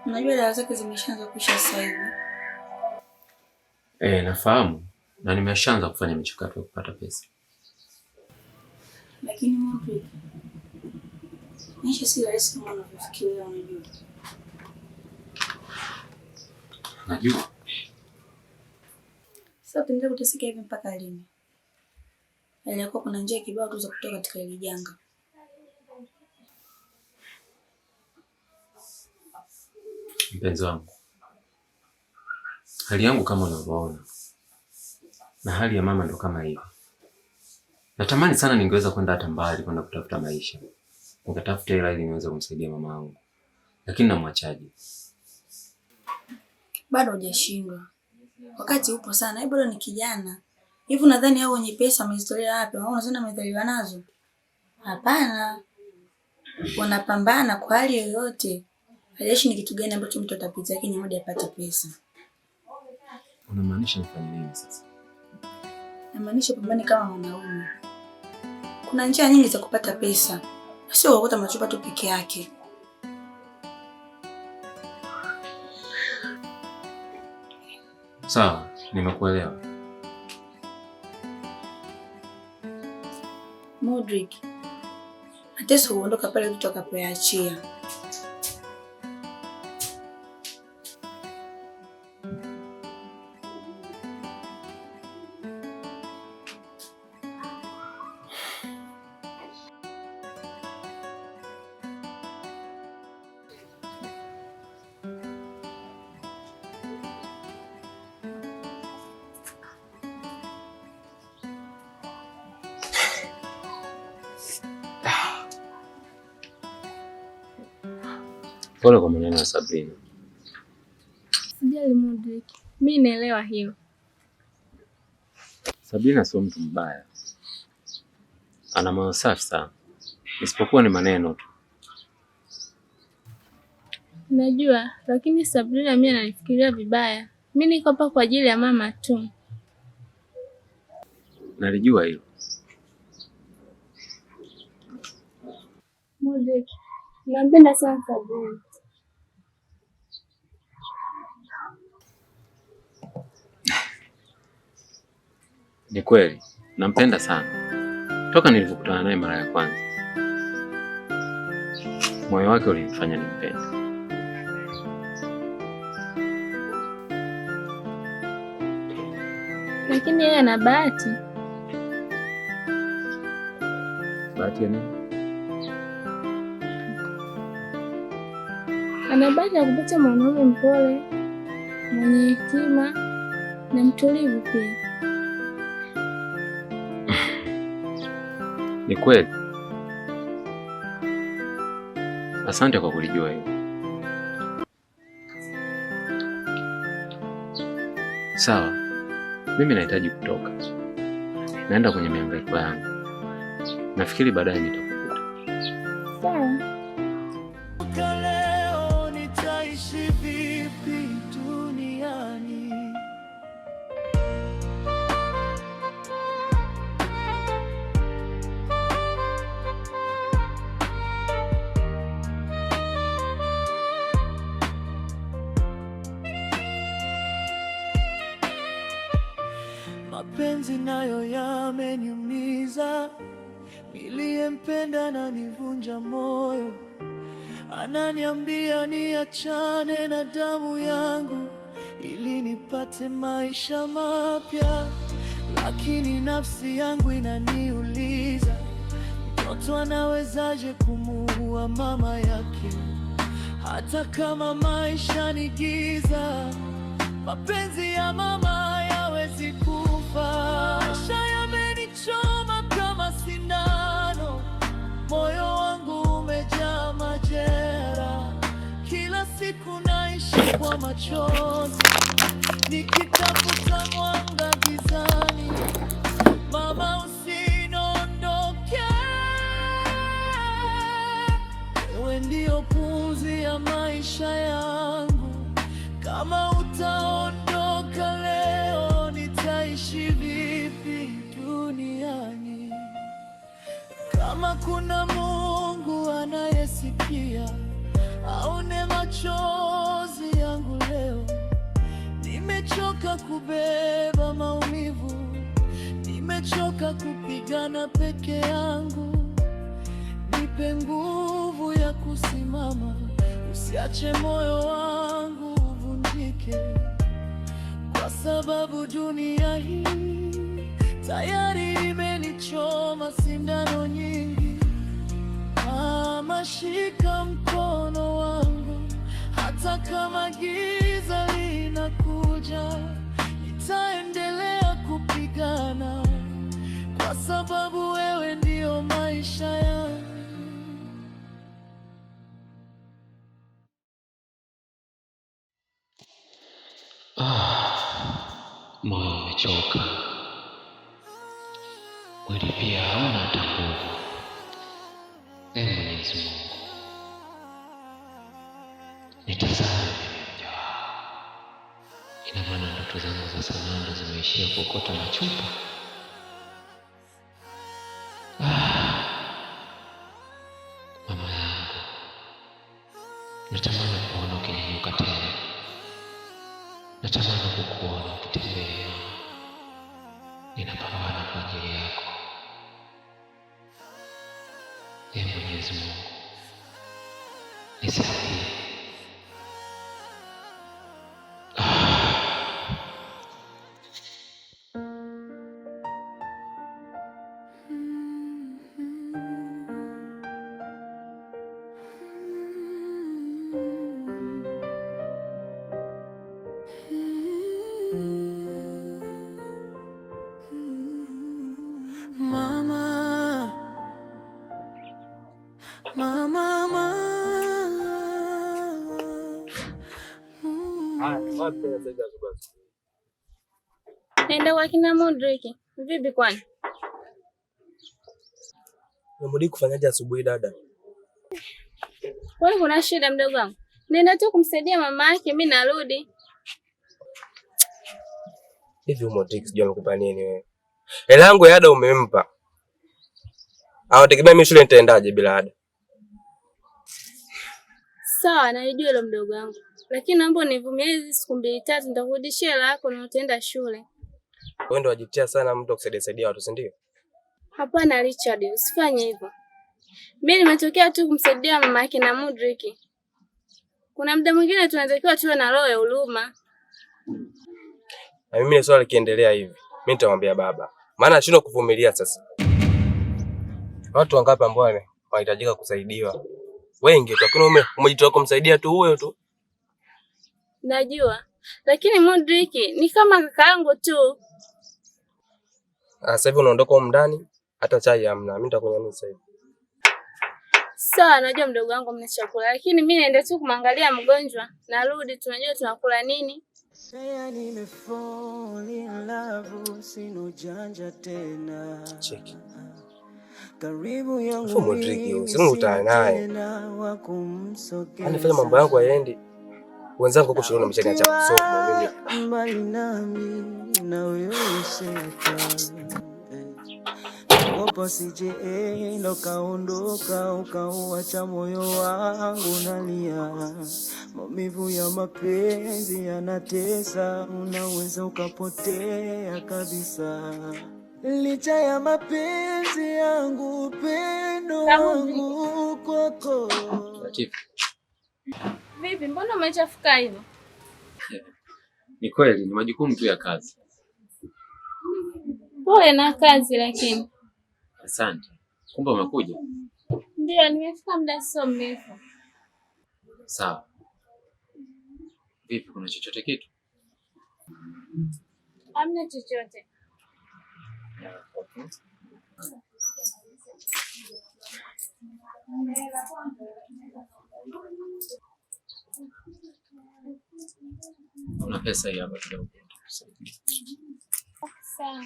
Unajua dawa zake zimeshaanza kuisha sasa hivi. Nafahamu na nimeshaanza kufanya michakato ya kupata pesa. Lakini Mudrik, Maisha si rahisi kama unavyofikiria, unajua. Najua. Sasa tuendelee kuteseka hivi mpaka lini? Ilikuwa kuna njia kibao tu za kutoka katika hili janga. Mpenzi wangu, hali yangu kama unavyoona na hali ya mama ndo kama hivi. Natamani sana ningeweza kwenda hata mbali kwenda kutafuta maisha, nikatafuta hela ili niweze kumsaidia mama yangu, lakini namwachaje? Bado hujashindwa, wakati upo sana. Bado ni kijana. Hivi nadhani hao wenye pesa wamezitolea wapi? Wao unazana wamezaliwa nazo? Hapana, wanapambana kwa hali yoyote. Haishi ni kitu gani ambacho mtu atapitia lakini hadi apate pesa. Unamaanisha nifanye nini sasa? Namaanisha pambane kama mwanaume. Kuna njia nyingi za kupata pesa, sio kuokota machupa tu peke yake. Sawa, nimekuelewa. Modric, Mateso huondoka pale tutakapoyaachia. Pole kwa maneno ya Sabrina. Sijali Modric, mimi naelewa hilo. Sabrina sio mtu mbaya, ana moyo safi sana, isipokuwa ni maneno tu. Najua, lakini Sabrina mimi ananifikiria vibaya. Mimi niko hapa kwa ajili ya mama tu. Nalijua hilo. Modric, nampenda sana Sabrina. Ni kweli, nampenda sana. Toka nilipokutana naye mara ya kwanza, moyo wake ulinifanya nimpende. Lakini yeye ana bahati. Bahati ya nini? Ana bahati ya kupata mwanaume mpole, mwenye hekima na mtulivu pia. Ni kweli. Asante kwa kulijua hilo. Sawa, mimi nahitaji kutoka. Naenda kwenye mihangaiko yangu. Nafikiri baadaye nitakukuta. Sawa. Leo nitaishi vipi duniani? Mapenzi nayo yameniumiza, niliyempenda na nivunja moyo. Ananiambia niachane na damu yangu ili nipate maisha mapya, lakini nafsi yangu inaniuliza, mtoto anawezaje kumuua mama yake? Hata kama maisha ni giza, mapenzi ya mama yawezi kufa. Maisha yamenichoma kama sindano, moyo wangu umejaa majeraha. Kila siku naishi kwa machozi, nikitafuta mwanga gizani. Mama, usiniondoke, wewe ndio pumzi ya maisha yangu. Kama utaondoka leo, nitaishi vipi duniani? Kama kuna Mungu anayesikia, aone machozi yangu leo. Nimechoka kubeba maumivu, nimechoka kupigana peke yangu. Nipe nipe nguvu ya kusimama, usiache moyo wangu uvunjike, kwa sababu dunia hii tayari imenichoma sindano nyingi. Mama, shika mkono wangu, hata kama giza linakuja, nitaendelea kupigana, kwa sababu wewe ndio maisha yangu. Moyo umechoka, mwili pia hauna hata nguvu. Mwenyezi Mungu, nitazame mja wako. Ina maana ndoto zangu za sanaa ndo zimeishia kuokota machupa. Mama yangu, natamani kuona ukinyanyuka tena, natamani kukuona ukitembea. Ninapambana kwa ajili yako. Mwenyezi Mungu, nisaidie. Naenda kwa kina Modric. Vipi kwani? Unamudi kufanyaje asubuhi dada? Kwani kuna shida mdogo wangu? Nenda tu kumsaidia mama yake, mimi narudi. Hivi Modric sijui amekupa nini wewe? Hela yangu ya ada umempa. Hawategemea mimi shule nitaendaje bila ada? Sawa, nalijua hilo mdogo wangu. Lakini naomba univumilie hizi siku 2-3 nitakurudishia hela yako na utaenda shule. Wewe ndio wajitia sana mtu kusaidia watu, si ndio? Hapana Richard, usifanye hivyo. Mimi nimetokea tu kumsaidia mama yake na Modric. Kuna muda mwingine tunatakiwa tuwe na roho ya huruma. Na mimi ni swali likiendelea hivi, mimi nitamwambia baba. Maana nashindwa kuvumilia sasa. Watu wangapi ambao wanahitajika kusaidiwa? Wengi tu, lakini umejitoa kumsaidia tu huyo tu. Najua. Lakini Modric ni kama kaka yangu tu. Sasa hivi unaondoka huko ndani, hata chai hamna. Mimi nitakunywa nini sasa hivi? Sawa, najua mdogo wangu mna chakula, lakini mimi naenda tu kumwangalia mgonjwa. Narudi tunajua tunakula nini. Saya nimefall in love, sina ujanja tena. Cheki. Karibu yangu Modric, sio utana naye. Anafanya mambo yangu yaendi. Wenzangu huko shule wameshaniacha kusoma mimi. Mbali nami na wewe seka. Opa sije ndo kaondoka ukauacha moyo wangu nalia. Maumivu ya mapenzi yanatesa, unaweza ukapotea kabisa. Licha ya mapenzi yangu, upendo wangu kwako. Vipi, mbona umechafuka hivyo? Ni kweli, ni majukumu tu ya kazi. Pole na kazi lakini. Asante. Kumbe umekuja? Ndio, nimefika muda sio mrefu. Sawa. Vipi, kuna chochote kitu? Hamna chochote. Okay. Una pesa hii hapa kidogo. Sawa.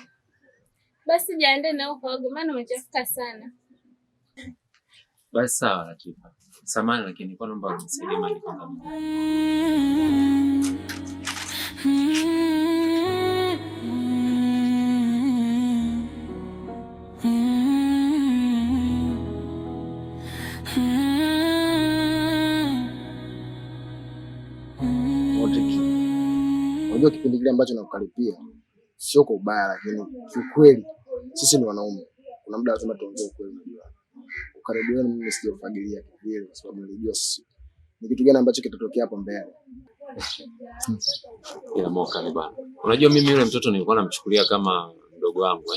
Basi jiandae na ukoge maana umechafuka sana. Basi sawa Latifa. Samahani lakini nilikuwa naomba unisaidie mali kwanza. Unajua kipindi kile ambacho nakukaripia sio kwa ubaya, lakini kiukweli sisi ni wanaume. Kuna muda lazima tuongee ukweli, unajua. ukaribu wenu mimi sijafagilia kivile, kwa sababu nilijua ni kitu gani ambacho kitatokea hapo mbele. Ila Moka ni bana. Unajua mimi yule mtoto nilikuwa namchukulia kama mdogo wangu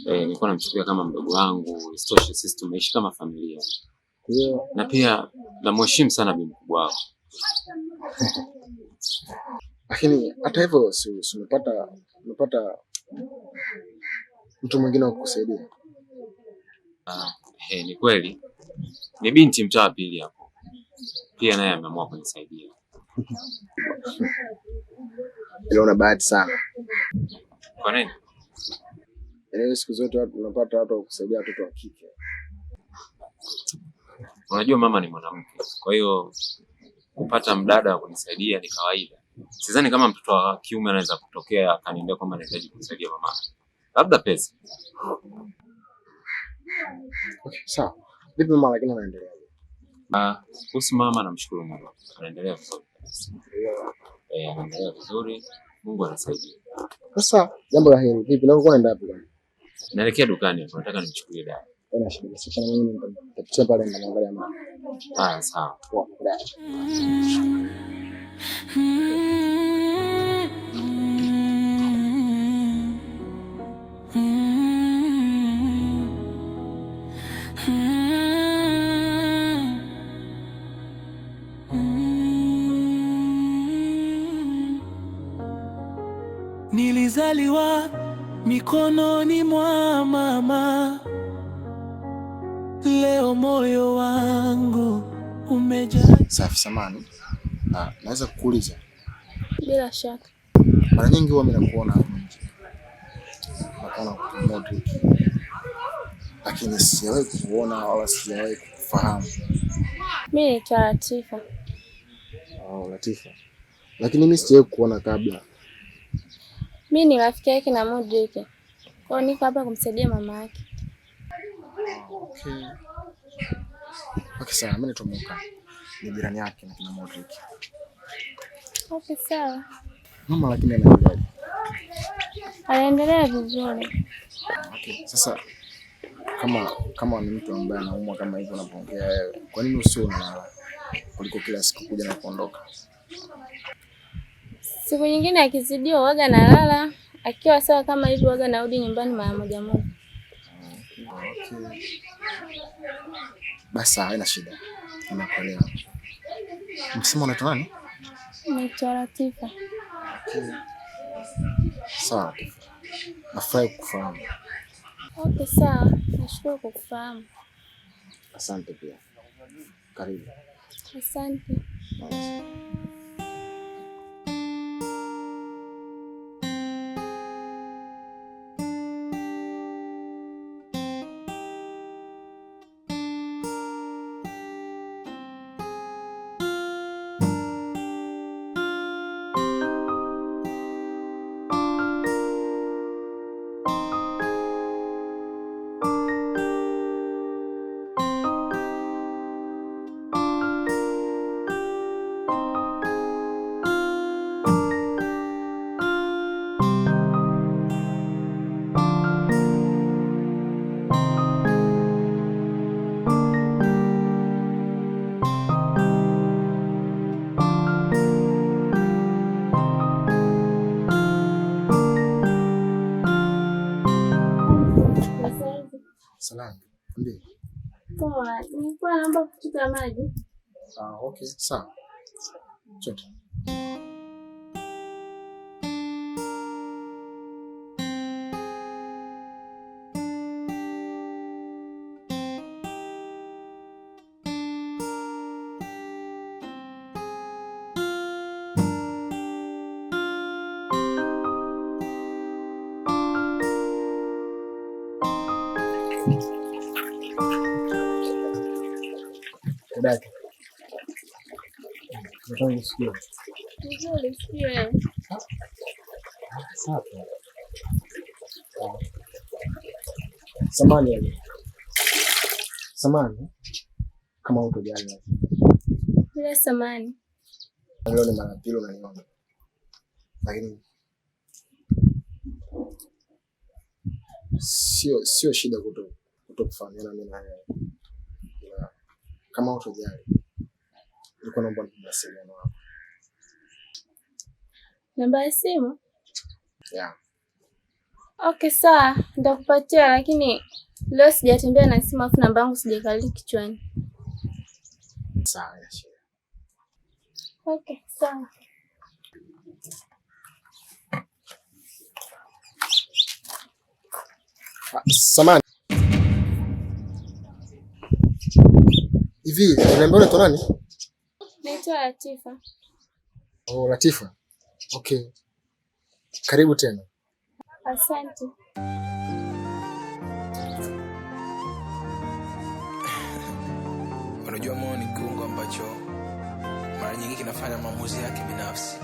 nilikuwa namchukulia kama mdogo wangu. Isitoshe sisi tumeishi kama familia. Na pia namheshimu sana bibi mkubwa wako. Lakini hata hivyo si umepata mtu mwingine wa kukusaidia. Ni kweli. Ni binti mtaa wa pili hapo. Pia naye ameamua kunisaidia. Ila una bahati sana. Kwa nini? Siku zote unapata watu wa kusaidia watoto wa kike. Unajua mama ni mwanamke. Kwa hiyo kupata mdada wa kunisaidia ni kawaida. Sidhani kama mtoto wa kiume anaweza kutokea akaniambia kwamba anahitaji kumsaidia mama. Labda pesa. Okay, sawa. Vipi mama lakini anaendelea? Kuhusu mama namshukuru Mungu. Anaendelea vizuri. Anaendelea vizuri. Mungu anasaidia. Sasa jambo la heri. Vipi leo unaenda wapi bwana? Naelekea dukani hapo. Nataka nimchukulie dawa. Ina shida. Sasa mimi nitapitia pale na kuangalia mama. Sawa. Poa. Nilizaliwa mikononi mwa mama, leo moyo wangu umejaa. Safi samani. Naweza kukuuliza? Bila shaka. Mara nyingi huwa mimi nakuona hapo nje. Nakuona kwa Modric. Lakini sijawahi kukuona wala sijawahi kukufahamu. Mimi ni Latifa. Latifa. Lakini mimi sijawahi kukuona kabla. Mimi ni rafiki yake na Modric. Kwa hiyo niko hapa kumsaidia mama yake. Okay, sawa, mimi nitomoka. Ni jirani yake na kina Modric. Okay, sawa. Mama lakini anaendelea. Anaendelea vizuri. Okay, sasa kama ni mtu ambaye anaumwa kama hivyo unapoongea wewe, kwa nini usio unalala kuliko kila siku kuja na kuondoka? Siku nyingine akizidiwa waga nalala, akiwa sawa kama hivyo waga narudi nyumbani mara moja moja. Okay. Basi haina shida. Nakuelewa. Msema unaitwa nani? Naitwa Latifa. Okay. Sawa. Nafurahi kukufahamu. Okay, sawa. Nashukuru kukufahamu. Asante pia. Karibu. Asante. Salamu. Ndio. Poa, nilikuwa naomba kuchota maji. Okay, sawa. Chota. Dada. Nataka nisikie. Nzuri, sikie. Sawa. Samani. Samani. Kama utojali. Bila samani. Leo ni mara pili unaniona. Lakini sio shida kutokufahamiana mimi na wewe. Kama utojali, nilikuwa naomba niwasiliane wako. Namba ya simu? Yeah. Okay, sawa, nitakupatia, lakini leo sijatembea na simu afu namba yangu sijakalili kichwani. Sawa, ya shehe. Okay, sawa. Samani. Hivi, unaambia unaitwa nani? Naitwa Latifa. Oh, Latifa. Okay. Karibu tena. Asante. Unajua moyo ni kiungo ambacho mara nyingi kinafanya maamuzi yake binafsi.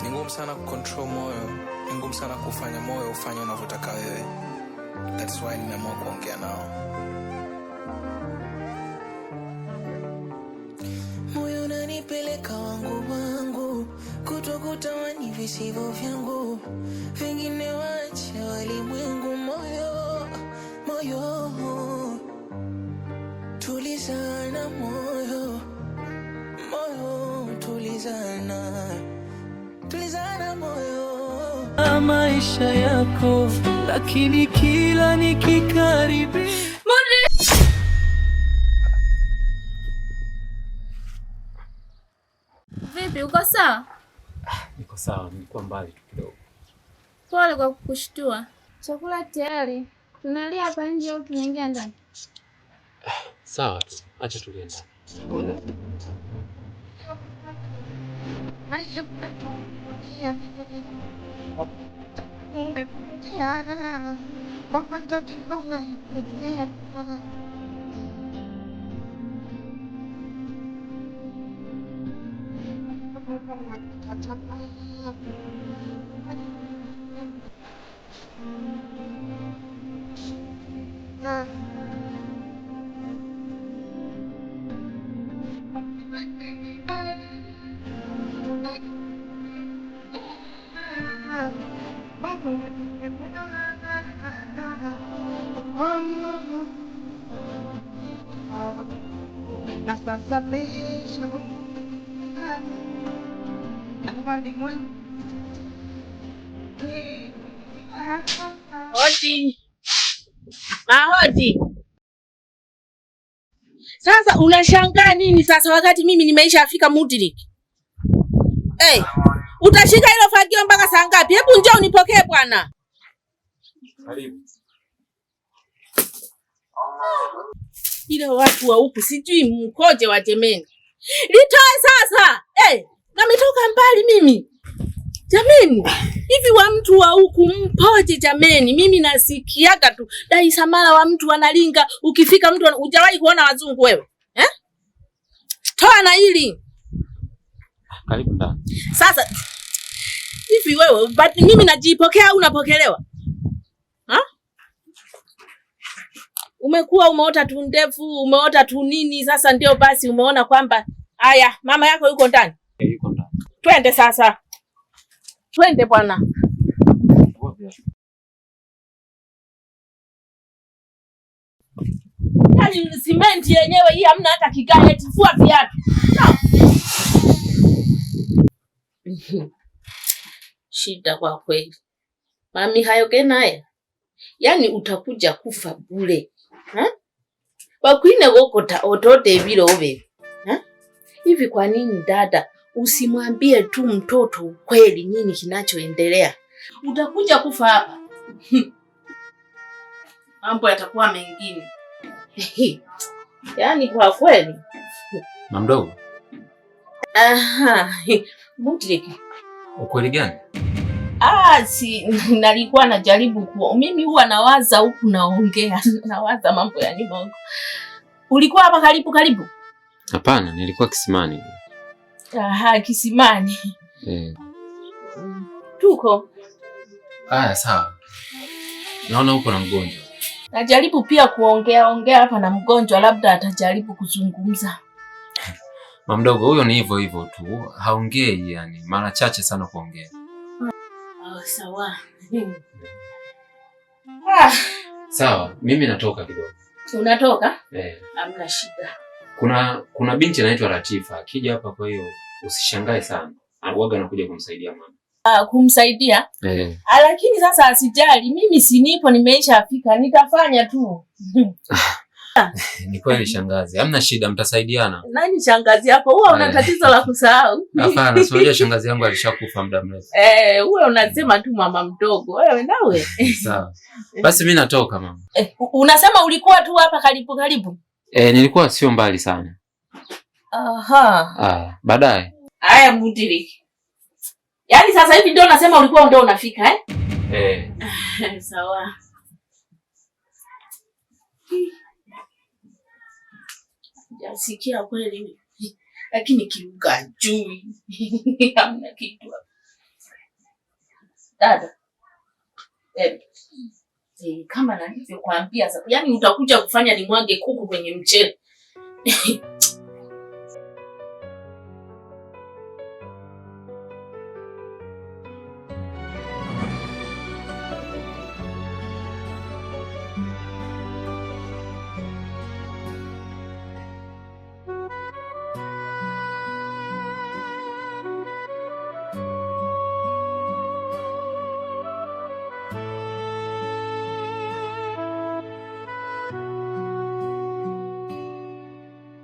Ni ngumu sana kucontrol moyo, ni ngumu sana kufanya moyo ufanye unavyotaka wewe. That's why nimeamua kuongea nao. Moyo unanipeleka wangu kutokutamani visivyo vyangu, vingine wache walimwengu. Moyo tulizana, moyo tulizana moyo. Maisha yako lakini kila nikikaribia Vipi, uko sawa? Niko sawa, nilikuwa mbali tu kidogo. Pole kwa kukushtua. Chakula tayari. Tunalia hapa nje au tunaingia ndani? Sawa tu, acha tulie ndani. Hodi. Mahodi. Sasa unashangaa nini sasa wakati mimi nimeisha afika Mudiriki? Hey, utashika hilo fagio mpaka saa ngapi? Hebu njoo unipokee bwana. Karibu. Ile watu wa huku sijui mkoje wa Jemeni. Litoe sasa. Hey, nametoka mbali mimi. Jameni, hivi wa mtu wa huku mpoje jameni? Mimi nasikiaga tu dai samala wa mtu wanalinga, ukifika mtu hujawahi kuona wazungu wewe. Toa na hili. Karibu ndani. Sasa hivi wewe, but mimi najipokea au unapokelewa? Umekuwa umeota tu ndefu, umeota tu nini, sasa ndio basi umeona kwamba haya mama yako yuko ndani? Yuko ndani. Twende sasa. Twende bwana. Yaani simenti yenyewe hii hamna hata kigae, tifua viatu. No. Shida kwa kweli. Mami hayo naye. Yaani utakuja kufa bure. Wakwine wokota otote vile obe. Hivi kwa nini dada usimwambie tu mtoto ukweli nini kinachoendelea? Utakuja kufa hapa. Mambo yatakuwa mengine. Yaani kwa kweli. Mamdogo. Aha. Mudiriki. Ukweli gani? Si nalikuwa najaribu kuwa. Mimi huwa nawaza huku naongea. Nawaza mambo ya nyuma. Ulikuwa hapa karibu? Hapana, nilikuwa kisimani. Kisimani. Tuko. Sawa. Naona uko na mgonjwa. Najaribu pia kuongea hapa na mgonjwa, labda atajaribu kuzungumza. Mamdogo huyo ni hivyo tu. Haongei yani, mara chache sana kuongea. Sawa. Sawa, mimi natoka kidogo. Unatoka? Hamna shida. Kuna binti anaitwa Latifa akija hapa, kwa hiyo usishangae sana. Anakuaga anakuja kumsaidia mama. Kumsaidia? Lakini sasa asijali, mimi sinipo, nimeishafika, nitafanya tu. Ni kweli shangazi, hamna shida, mtasaidiana. Nani shangazi hapo? Huwa una tatizo la kusahau. Hapana, sio shangazi yangu alishakufa muda mrefu. Wewe unasema tu mama mdogo. Wewe nawe. Sawa. Basi mimi natoka mama. Unasema ulikuwa tu hapa karibu? Nilikuwa sio mbali sana. Aha. Baadaye. Haya Mudiriki. Yaani sasa hivi ndio unasema ulikuwa ndio unafika Sawa. Jasikia kweli. Lakini kiuka juu. Hamna kitu. Dada. Kama nilivyokuambia sasa, yaani utakuja kufanya nimwage kuku kwenye mchele.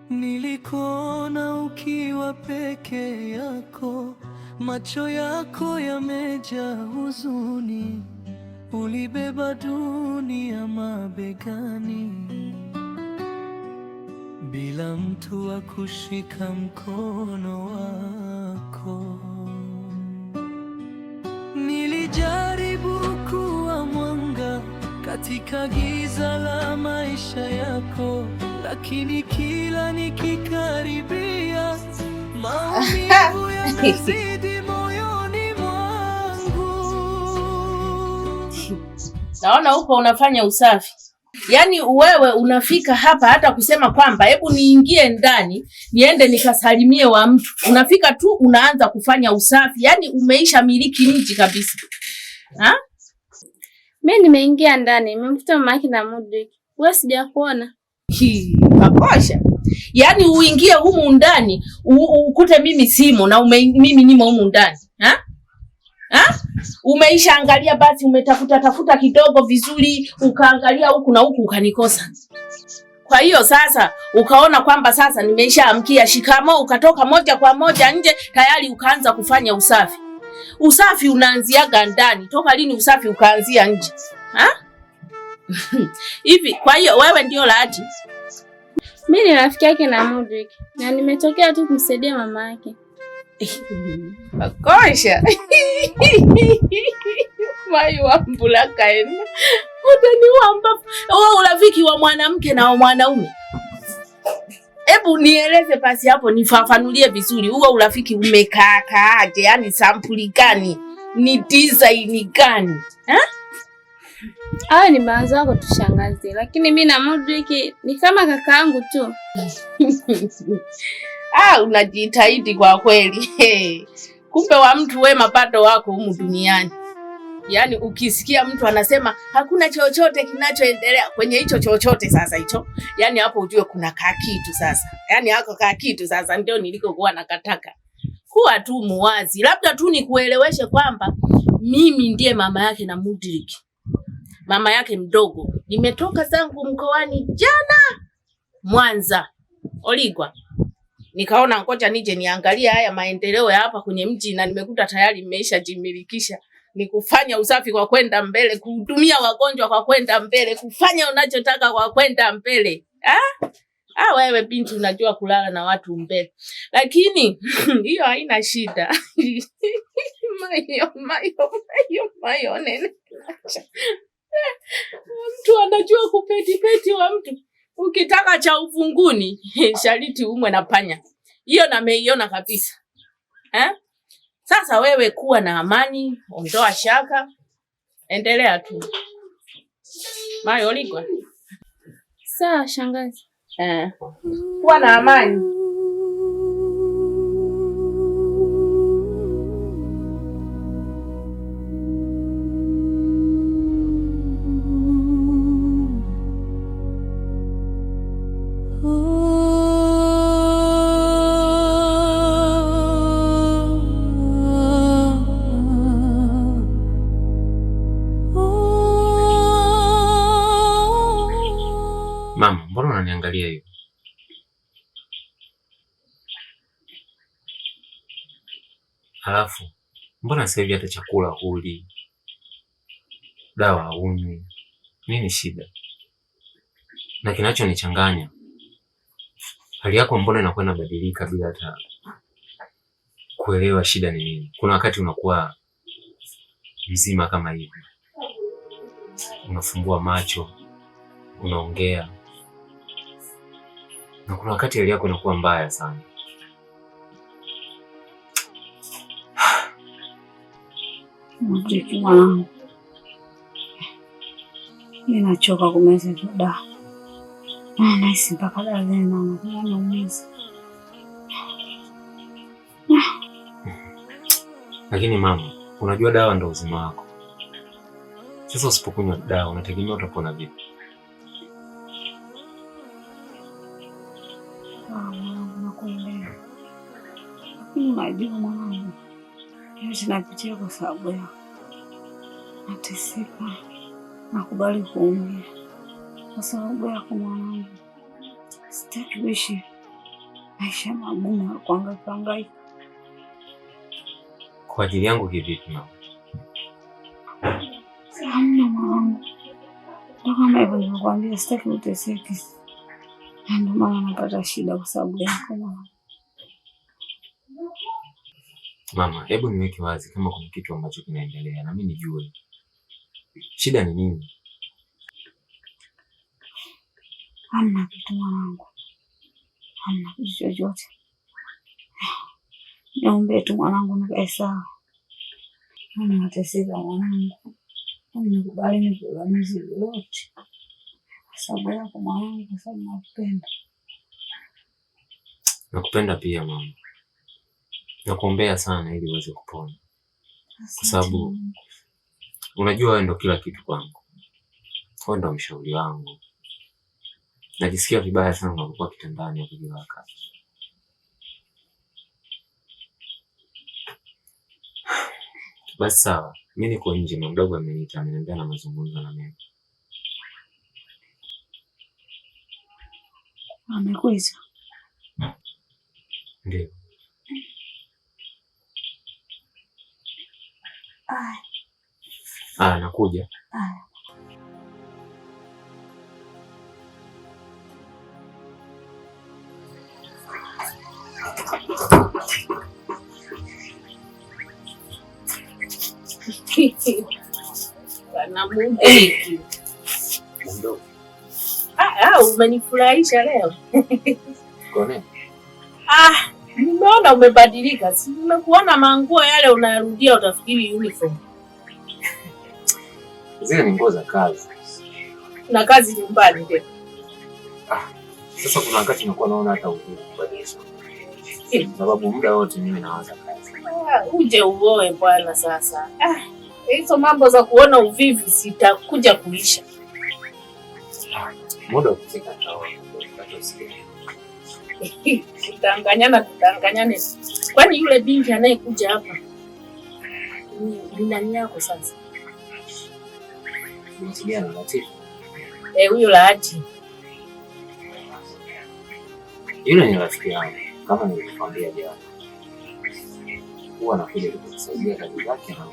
Nilikuona ukiwa peke yako, macho yako yamejaa huzuni, ulibeba dunia mabegani, bila mtu wa kushika mkono wako. Nilijaribu kuwa mwanga katika giza la maisha yako, lakini kila nikikaribia maumivu yanazidi moyoni mwangu. Naona huko unafanya usafi. Yaani wewe unafika hapa hata kusema kwamba hebu niingie ndani niende nikasalimie wa mtu. Unafika tu unaanza kufanya usafi. Yaani umeisha miliki mji kabisa. Mimi nimeingia ndani, nimemkuta mama yake na Mudrik. Wewe sijakuona. Pakosha. Yaani uingie humu ndani, ukute mimi simo na mimi nimo humu ndani. Umeisha angalia basi, umetafuta kidogo vizuri, ukaangalia huku na huku ukanikosa. Kwa hiyo sasa ukaona kwamba sasa nimeisha amkia shikamo, ukatoka moja kwa moja nje tayari ukaanza kufanya usafi. Usafi unaanziaga ndani. Toka lini usafi ukaanzia nje? Hivi kwa hiyo wewe ndio Lati? Mimi ni rafiki yake na Mudrik na nimetokea tu kumsaidia mama yake. Akosha. Mai wambula kaena. Utaniwamba. Wewe urafiki wa mwanamke na wa mwanaume. Hebu nieleze basi hapo nifafanulie vizuri. Huo urafiki umekaaje? Yaani sampuli gani? Ni design gani? Ni mawazo yako tushangaze, lakini mimi na Mudrik ni kama kakaangu tu. Unajitahidi kwa kweli. Kumbe wa mtu wema pato wako humu duniani. Yaani ukisikia mtu anasema hakuna chochote kinachoendelea kwenye hicho chochote sasa hicho. Yaani hapo ujue kuna kitu sasa. Yaani hako kitu sasa ndio nilikokuwa nakataka. Kuwa tu muwazi. Labda tu nikueleweshe kwamba mimi ndiye mama yake na Mudrik. Mama yake mdogo. Nimetoka zangu mkoani jana Mwanza. Oligwa. Nikaona ngoja nije niangalie haya maendeleo ya hapa kwenye mji na nimekuta tayari nimeisha jimilikisha. Ni kufanya usafi kwa kwenda mbele, kuhudumia wagonjwa kwa kwenda mbele, kufanya unachotaka kwa kwenda mbele. Wewe binti unajua kulala na watu mbele. Lakini hiyo haina shida. Mayo nene. Mtu anajua kupeti wa mtu. Ukitaka cha ufunguni, shariti umwe na panya. Hiyo nameiona kabisa. Sasa wewe kuwa na amani, ondoa shaka, endelea tu. Mayo Ligwa. Sawa shangazi. Kuwa na amani. Mbona unaniangalia hivi? Halafu mbona sasa hivi hata chakula huli, dawa haunywi? Nini shida? Na kinachonichanganya, hali yako mbona inakuwa inabadilika bila hata kuelewa shida ni nini? Kuna wakati unakuwa mzima kama hivi, unafumbua macho, unaongea, na kuna wakati hali yako inakuwa mbaya sana. Mjiki mwanangu, ninachoka kumeza tu dawa. Nahisi mpaka dawa zinaumiza. Lakini mama, unajua dawa ndo uzima wako. Sasa usipokunywa dawa unategemea utapona vipi? Nakuelewa. Lakini unajua mwanangu, yote napitia kwa sababu ya nateseka, nakubali kuumia kwa sababu yako mwanangu. Sitaki kuishi maisha magumu ya kuhangaika. Kwa ajili yangu kivipi mama? Hamna mwanangu. Ndio kama hivyo nilivyokuambia, sitaki uteseke. Ndio maana napata shida kwa sababu yako mwanangu. Mama, hebu niweke wazi kama kuna kitu ambacho kinaendelea na mimi nijue. Shida ni nini? Hamna kitu mwanangu. Hamna kitu chochote. Niombe tu mwanangu nikae sawa. Mimi nateseka mwanangu. Nikubali nibeba mizigo yote. Kwa sababu yako mwanangu, kwa sababu nakupenda. Nakupenda pia mama. Nakuombea sana ili uweze kupona. Kwa sababu unajua wewe ndo kila kitu kwangu. Wewe ndo mshauri wangu. Najisikia vibaya sana unapokuwa kitandani hapo kila wakati. Basi sawa, mimi niko nje na mdogo ameniita, ameniambia na mazungumzo na mimi. Amekuita? Ndio. Nakuja. Bana Mudriki. Umenifurahisha leo. Kone? Nimeona umebadilika. Si nimekuona manguo yale unarudia utafikiri uniform. Zile ni nguo za kazi. Na kazi nyumbani ndio. Sasa kuna wakati nakuwa naona hata uvivu kubadilisha. Sababu muda wote mimi nawaza kazi. Uje uoe bwana sasa. Hizo mambo za kuona uvivu sitakuja kuisha. Muda ukifika nitaoa. Tutanganyane. Kwani yule binti anayekuja hapa ni nani yako sasa? Binti gani Latifa? Huyo Lati. Yule ni rafiki yangu. Kama nilivyokuambia jana. Huwa anakuja kukusaidia kazi zake na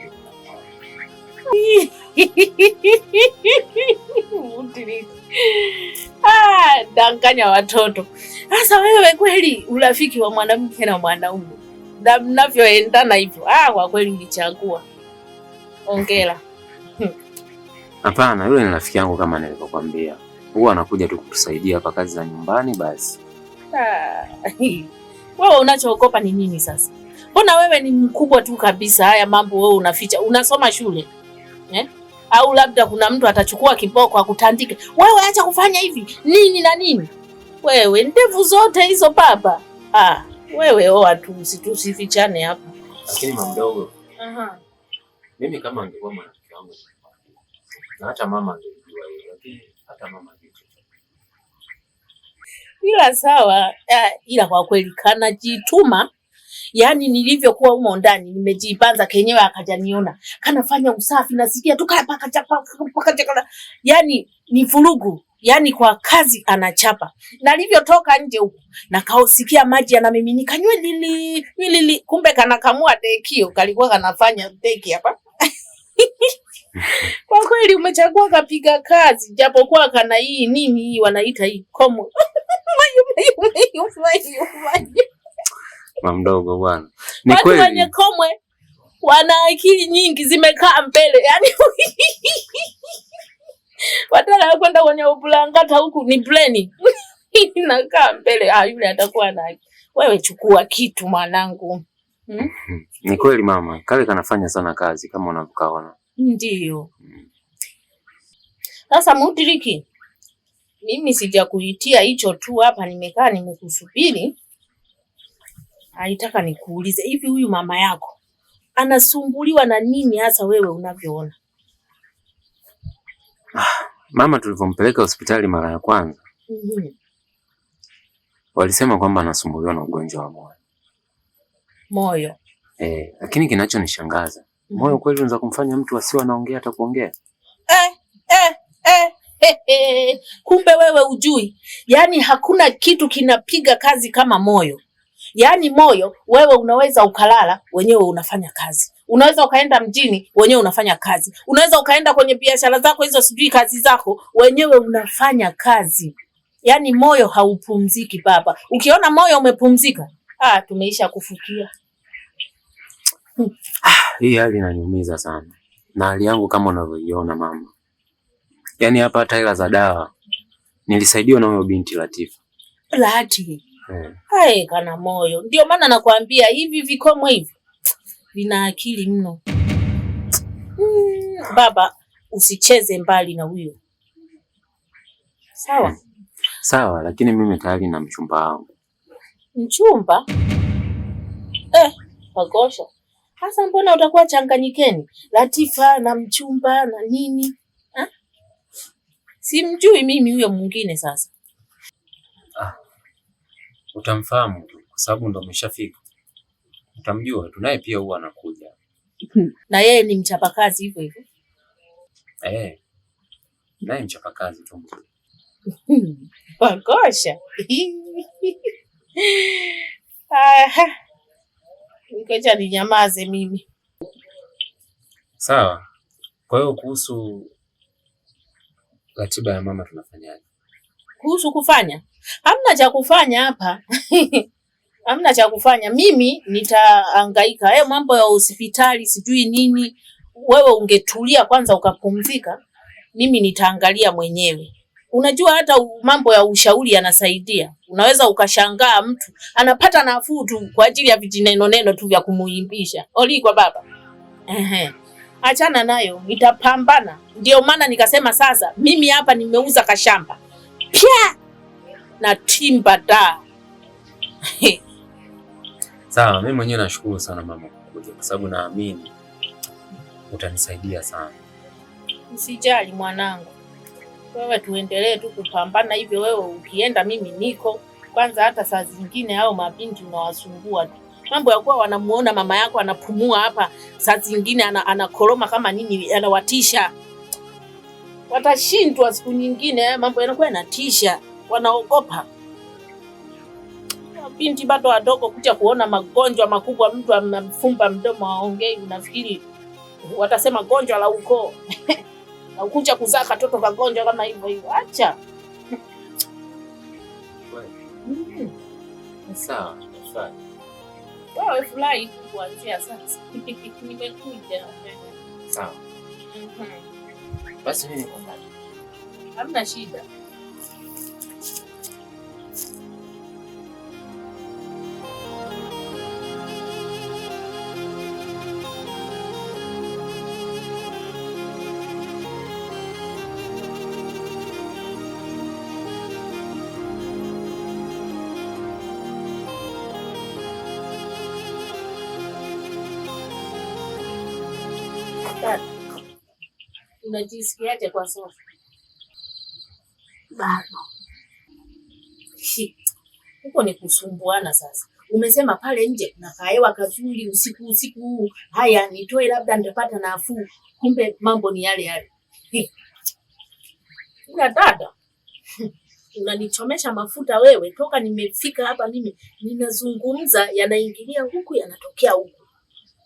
danganya watoto. Sasa wewe kweli urafiki wa mwanamke na mwanaume na mnavyoendana hivyo, kwa kweli ulichagua. Hongera. Hapana, yule ni rafiki yangu kama nilivyokuambia. Huwa anakuja tu kutusaidia kwa kazi za nyumbani basi. Wewe unachoogopa ni nini sasa? Mbona wewe ni mkubwa tu kabisa, haya mambo wewe unaficha. Unasoma shule? Au labda kuna mtu atachukua kiboko akutandike. Wewe acha kufanya hivi. Nini na nini? Wewe ndevu zote hizo baba. Wewe oa tu, usifichane hapa. Lakini mamdogo. Mimi kama angekuwa mwanamke wangu. Na hata mama angejua hilo, lakini hata mama vitu. Ila sawa, ila kwa kweli kanajituma. Yaani nilivyokuwa humo ndani nimejipanza kenyewe akajaniona. Kanafanya usafi nasikia tu paka. Yaani ni furugu. Yaani kwa kazi anachapa. Na alivyotoka nje huko na kausikia maji yanamiminika nywele kumbe kanakamua dekio kalikuwa kanafanya deki hapa. Kwa kweli umechagua kapiga kazi japokuwa kana hii nini hii wanaita hii komo. Mamdogo bwana. Ni kweli. Watu wenye komwe wana akili nyingi zimekaa mbele. Yaani wataka kwenda kwenye ubulangata huku ni pleni. Inakaa mbele. Yule atakuwa na wewe chukua kitu mwanangu. Ni kweli mama, kale kanafanya sana kazi kama unavyokaona. Ndio. Sasa Mudiriki, mimi sijakuitia hicho tu hapa nimekaa nimekusubiri. Alitaka nikuulize hivi huyu mama yako anasumbuliwa na nini hasa wewe unavyoona? Mama tulivyompeleka hospitali mara ya kwanza. Walisema kwamba anasumbuliwa na ugonjwa wa moyo. Moyo. Lakini kinachonishangaza, moyo kweli unaweza kumfanya mtu asiwe anaongea hata kuongea? Kumbe wewe ujui. Yaani hakuna kitu kinapiga kazi kama moyo. Yaani moyo wewe unaweza ukalala wenyewe unafanya kazi. Unaweza ukaenda mjini wenyewe unafanya kazi. Unaweza ukaenda kwenye biashara zako hizo sijui kazi zako wenyewe unafanya kazi. Yaani moyo haupumziki baba. Ukiona moyo umepumzika, tumeisha kufukia. Hii hali inaniumiza sana. Na hali yangu kama unavyoiona mama. Yaani hapa hata hela za dawa nilisaidiwa na huyo binti Latifa. Lati. Kana moyo. Ndio maana nakwambia hivi vikomo hivi vina akili mno. Baba usicheze mbali na huyo. Sawa? Sawa, lakini mimi tayari na mchumba wangu. Mchumba? Pakosha. Sasa mbona utakuwa changanyikeni? Latifa na mchumba na nini? Simjui mimi huyo mwingine sasa. Utamfahamu tu kwa sababu ndo ameshafika. Utamjua tu naye pia huwa anakuja. Na yeye ni mchapakazi hivyo hivyo. Naye mchapakazi tu. Pakosha. Ngoja ninyamaze mimi. Sawa. Kwa hiyo kuhusu ratiba ya mama tunafanyaje? Kuhusu kufanya? Hamna cha kufanya hapa. Hamna cha kufanya. Mimi nitahangaika. Mambo ya hospitali sijui nini. Wewe ungetulia kwanza ukapumzika. Mimi nitaangalia mwenyewe. Unajua hata mambo ya ushauri yanasaidia. Unaweza ukashangaa mtu anapata nafuu tu kwa ajili ya vijineno tu vya kumuimbisha. Kwa baba. Achana nayo, nitapambana. Ndio maana nikasema sasa mimi hapa nimeuza kashamba. Pia na timba da. Sawa, mimi mwenyewe nashukuru sana mama kukuja kwa sababu naamini utanisaidia sana. Usijali mwanangu. Wewe tuendelee tu kupambana hivyo wewe ukienda mimi niko. Kwanza hata saa zingine hao mabinti unawasumbua tu. Mambo ya kuwa wanamuona mama yako anapumua hapa, saa zingine anakoroma kama nini anawatisha. Watashindwa siku nyingine mambo yanakuwa yanatisha, wanaogopa. Binti bado wadogo kuja kuona magonjwa makubwa mtu amefumba mdomo aongei unafikiri watasema gonjwa la ukoo. Na ukuja kuzaa katoto kagonjwa kama hivyo hivyo. Acha. Sawa, sawa. Wewe furahi kuanzia sasa. Nimekuja. Sawa. Basi mimi niko ndani. Hamna shida. Unajisikiaje kwa sasa? Bado. Huko ni kusumbuana sasa. Umesema pale nje kuna kahewa kazuri usiku. Haya nitoe labda nitapata nafuu. Kumbe mambo ni yale yale. Una dada. Unanichomesha mafuta wewe. Toka nimefika hapa mimi ninazungumza, yanaingilia huku yanatokea huku.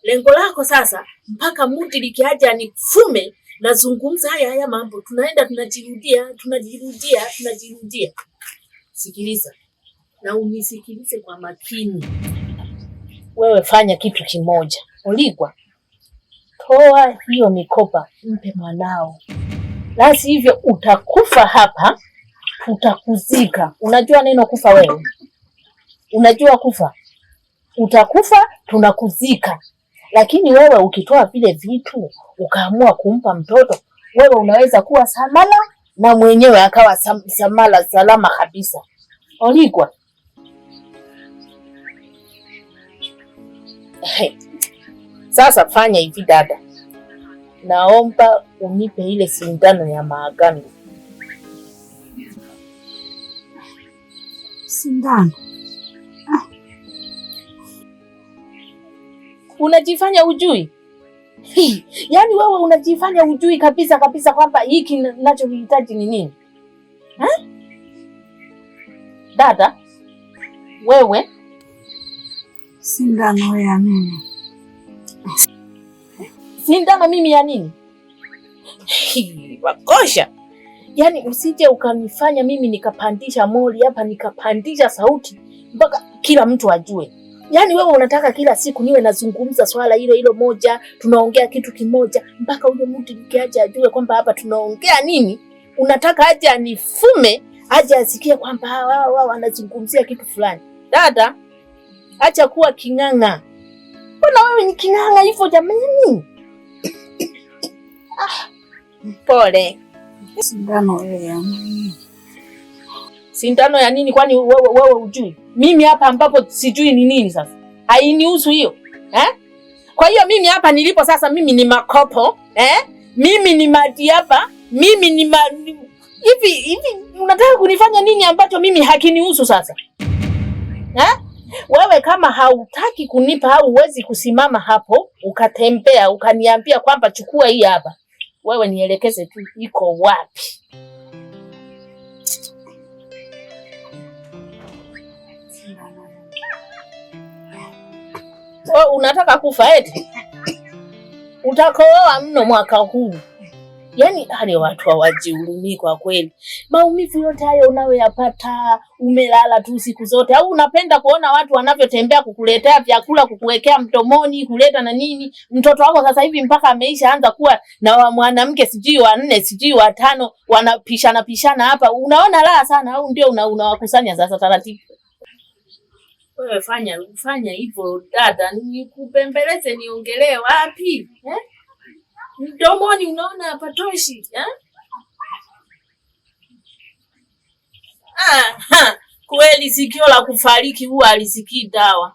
Lengo lako sasa mpaka muti likiaje anifume, nazungumza haya mambo. Tunaenda tunajirudia. Sikiliza. Na unisikilize kwa makini. Wewe fanya kitu kimoja. Oligwa. Toa hiyo mikoba mpe mwanao. La sivyo utakufa hapa, utakuzika. Unajua neno kufa wewe? Unajua kufa? Utakufa, tunakuzika. Lakini wewe ukitoa vile vitu, ukaamua kumpa mtoto, wewe unaweza kuwa samala na mwenyewe akawa samala salama kabisa. Oligwa. Sasa fanya hivi dada. Naomba unipe ile sindano ya maagano. Sindano? Unajifanya ujui? Yaani wewe unajifanya ujui kabisa kwamba hiki ninachohitaji ni nini? Dada, wewe sindano ya nini? Sindano mimi ya nini? Wakosha. Yaani usije ukanifanya mimi nikapandisha moli hapa, nikapandisha sauti mpaka kila mtu ajue. Yaani wewe unataka kila siku niwe nazungumza swala hilo moja, tunaongea kitu kimoja mpaka ule mtu nikiaje ajue kwamba hapa tunaongea nini? Unataka aje anifume, aje asikie kwamba wao wanazungumzia kitu fulani. Dada, acha kuwa king'ang'a. Mbona wewe ni king'ang'a hivyo jamani? Pole. Sindano ya nini? Sindano ya nini? Kwani wewe ujui? Mimi hapa ambapo sijui ni nini sasa. Hainihusu hiyo. Kwa hiyo mimi hapa nilipo sasa mimi ni makopo, Mimi ni maji hapa, mimi ni hivi unataka kunifanya nini ambacho mimi hakinihusu sasa? Wewe kama hautaki kunipa au uwezi kusimama hapo, ukatembea, ukaniambia kwamba chukua hii hapa. Wewe nielekeze tu iko wapi? Wewe unataka kufa eti? Utakoa mno mwaka huu. Yaani hali watu hawajihurumii kwa kweli. Maumivu yote hayo unayoyapata, umelala tu siku zote, au unapenda kuona watu wanavyotembea kukuletea vyakula, kukuwekea mdomoni, kuleta na nini? Mtoto wako sasa hivi mpaka ameisha anza kuwa na mwanamke sijui wa 4, sijui wa 5, wanapishana hapa. Unaona raha sana au ndio unawakusanya sasa taratibu? Wewe fanya hivyo dada, nikupembeleze niongelee wapi? Mdomoni unaona hapatoshi, Kweli sikio la kufariki huwa alisikii dawa.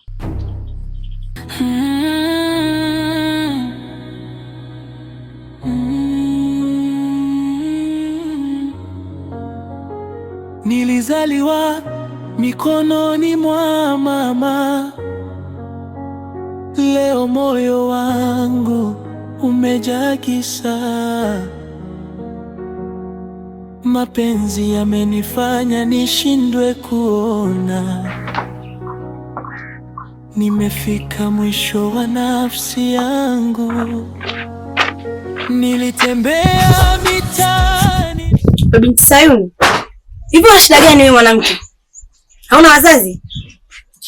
Nilizaliwa mikononi mwa mama, leo moyo wangu umejaa kisa. Mapenzi yamenifanya nishindwe kuona, nimefika mwisho wa nafsi yangu. Nilitembea mitaani. Binti Sayuni, hivi una shida gani wewe mwanamke? Hauna wazazi?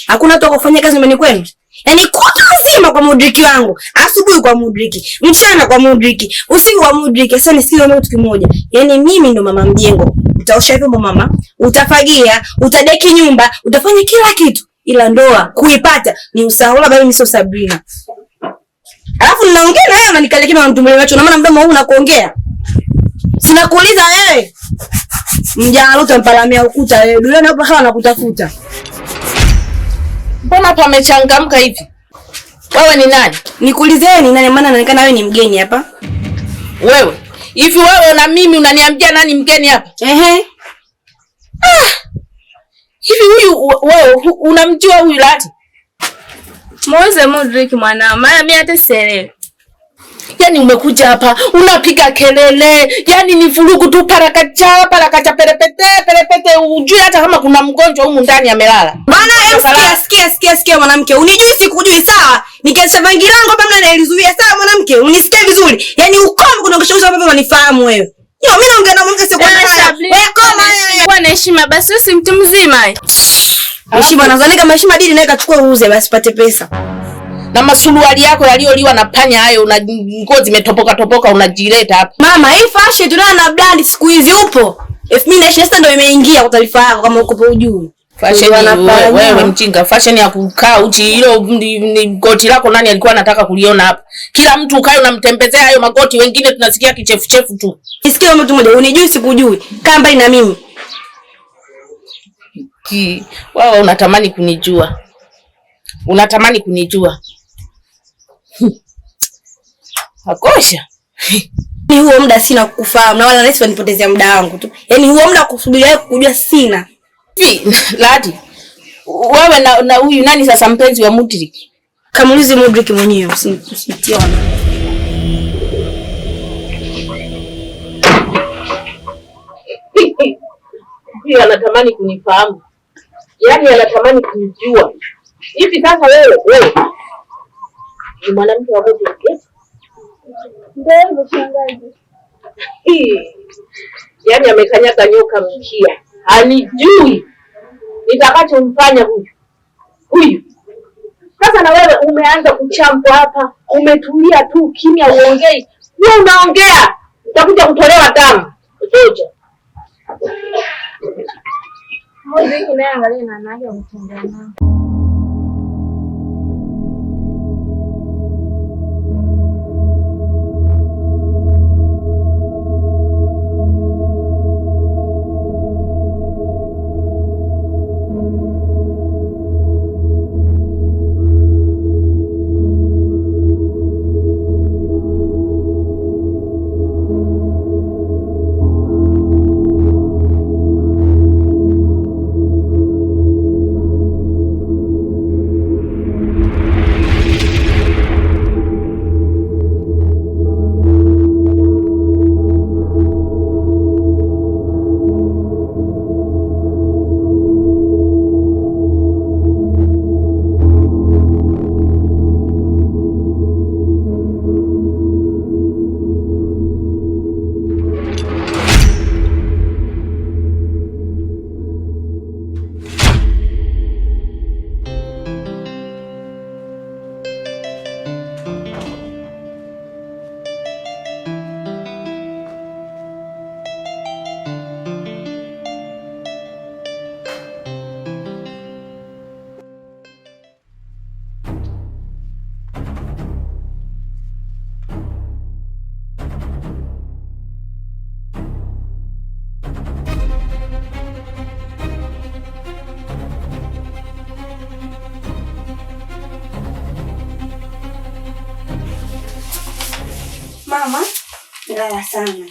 Hakuna mtu akufanyia kazi nyumbani kwenu? Yaani kutwa nzima kwa mudriki wangu, asubuhi kwa mudriki, mchana kwa mudriki, usiku kwa mudriki. Sasa nisiwe kitu kimoja. Yaani mimi ndo mama mjengo. Utaosha vyombo mama, utafagia, utadeki nyumba, utafanya kila kitu. Ila ndoa kuipata ni usaula, bali mimi sio Sabrina. Alafu ninaongea na wewe unanikalikia na mtu mmoja, na maana mdomo huu unakuongea. Sina kuuliza wewe. Mjana leo utampalamia ukuta wewe. Duniani hapo hawa nakutafuta. Mbona pamechangamka hivi? Wewe ni nani? Nikuulizeni nani, maana inaonekana wewe ni mgeni hapa. Wewe. Hivi wewe na mimi unaniambia nani mgeni hapa? Hivi huyu wewe unamjua huyu Lati? Moze Mudrik mwanao, maana mimi hata sielewi. Yaani umekuja hapa unapiga kelele, yaani ni vurugu tu, parakacha perepete, ujui hata kama kuna mgonjwa humu ndani amelala. Bana, sikia mwanamke, unijui sikujui sawa? Nikisema ngilango hapa mna nailizuia sawa mwanamke? Unisikie vizuri. Yaani ukome kuna kushauri hapa unanifahamu wewe. Mimi naongea na mwanamke sio kwa nani. Wewe koma wewe. Kwa heshima basi si mtu mzima. Heshima nadhani kama heshima dini naye kachukua uuze basi pate pesa. Na masuruali yako yalioliwa na panya hayo, una ngozi imetopoka unajileta hapa. Mama, hii fashion tunaona na brand siku hizi upo. 2026 ndio imeingia kwa taarifa yako kama uko pa ujui. Fashion wewe mchinga, fashion ya kukaa uchi, hilo ni goti lako nani alikuwa anataka kuliona hapa? Kila mtu ukae unamtembezea hayo magoti, wengine tunasikia kichefuchefu tu. Nisikie mtu mmoja, unijui sikujui. Kaa mbali na mimi. Wewe unatamani kunijua. Hakosha. Ni huo muda sina kukufahamu na wala rahisi wanipotezea muda wangu tu. Yaani huo muda kusubiria kujua sina. Ladi. Wewe na huyu nani sasa mpenzi wa Mudrik? Kamulize Mudrik mwenyewe usitione. Pia anatamani kunifahamu. Yaani anatamani kunijua. Hivi sasa wewe ni mwanamke wa Mudrik? Ndio mshangazi. Yaani amekanyaga nyoka mkia. Hanijui nitakachomfanya huyu. Sasa na wewe umeanza kuchampwa hapa, umetulia tu kimya uongei. Wewe unaongea, utakuja kutolewa damu. Ngoja. Mmoja naye angalia na anaje kutembea nao. Mama, ngaya sana.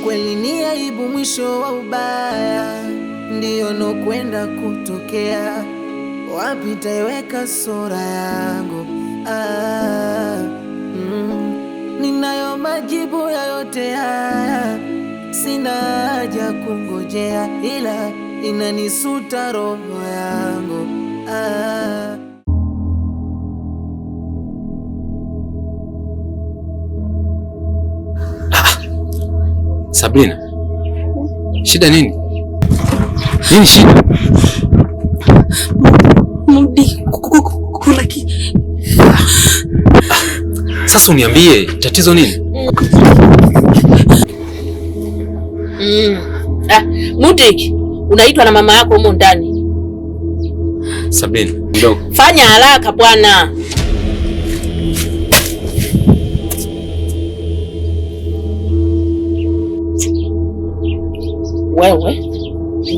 Kweli ni aibu, mwisho wa ubaya ndio nokwenda kutokea. Wapi taiweka sura yangu? Ninayo majibu ya yote haya, sina haja kungojea, ila inanisuta roho yangu. Sabrina, shida nini? Nini shida? Mudi, kuna Sasa uniambie tatizo nini? Mudrik, unaitwa na mama yako humo ndani. Sabrina, ndogo. Fanya haraka bwana.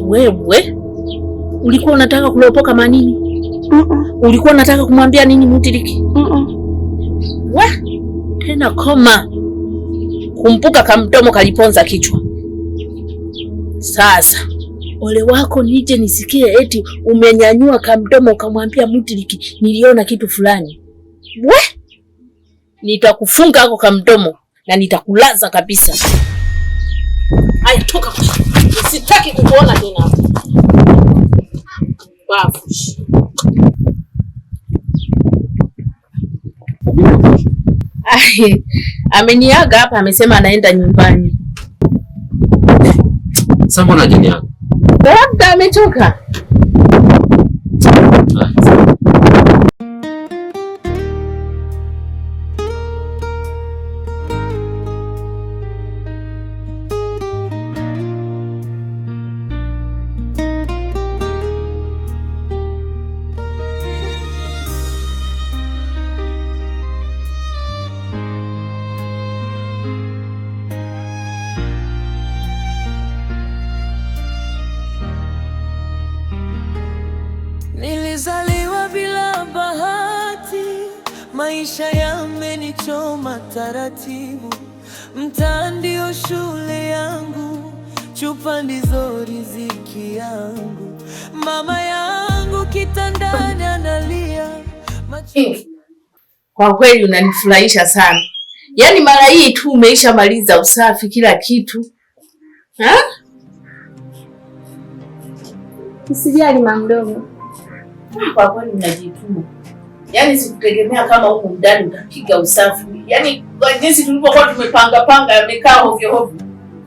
Wewe ulikuwa unataka kulopoka manini? Ulikuwa unataka kumwambia nini Mudrik? Tena koma. Kumpuka kamdomo kaliponza kichwa. Sasa ole wako nije nisikie eti umenyanyua kamdomo ukamwambia Mudrik niliona kitu fulani. Nitakufunga hako kamdomo na nitakulaza kabisa. Haya, toka. Sitaki kukuona tena. Bafush. Ameniaga hapa, amesema anaenda nyumbani. Sasa mbona hajaniaga? Labda ametoka. Nilizaliwa bila bahati, maisha yamenichoma taratibu. Mtaa ndio shule yangu, chupa ndizo riziki yangu. Mama yangu kitandani analia. Kwa kweli unanifurahisha sana. Yaani mara hii tu umeisha maliza usafi kila kitu. Usijali mama mdogo. Kwa kweli unajituma. Yaani sikutegemea kama huko ndani utapiga usafi. Yaani kwa jinsi tulipokuwa tumepanga yamekaa hovyo hovyo.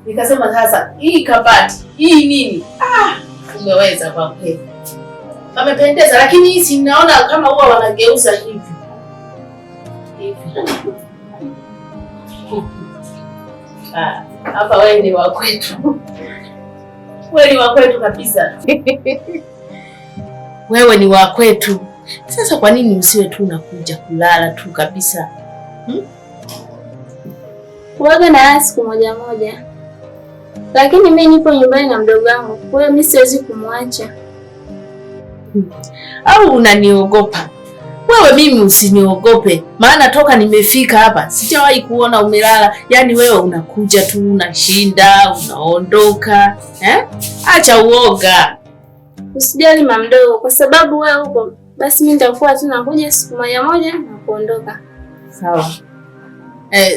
Nikasema sasa hii kabati, hii nini? Umeweza kwa kweli. Amependeza, lakini hii si naona kama huwa wanageuza hivi. Hapa wewe ni wa kwetu. Wewe ni wa kwetu kabisa. Wewe ni wa kwetu. Sasa kwa nini usiwe tu unakuja kulala tu kabisa? Kuaga na siku moja moja. Lakini mimi nipo nyumbani na mdogo wangu. Kwa hiyo mimi siwezi kumwacha. Au unaniogopa? Wewe mimi usiniogope. Maana toka nimefika hapa sijawahi kuona umelala. Yaani wewe unakuja tu unashinda, unaondoka. Acha uoga. Usijali mama mdogo, kwa sababu wewe uko, basi mimi nitakuwa tu nakuja siku moja moja na kuondoka. Sawa.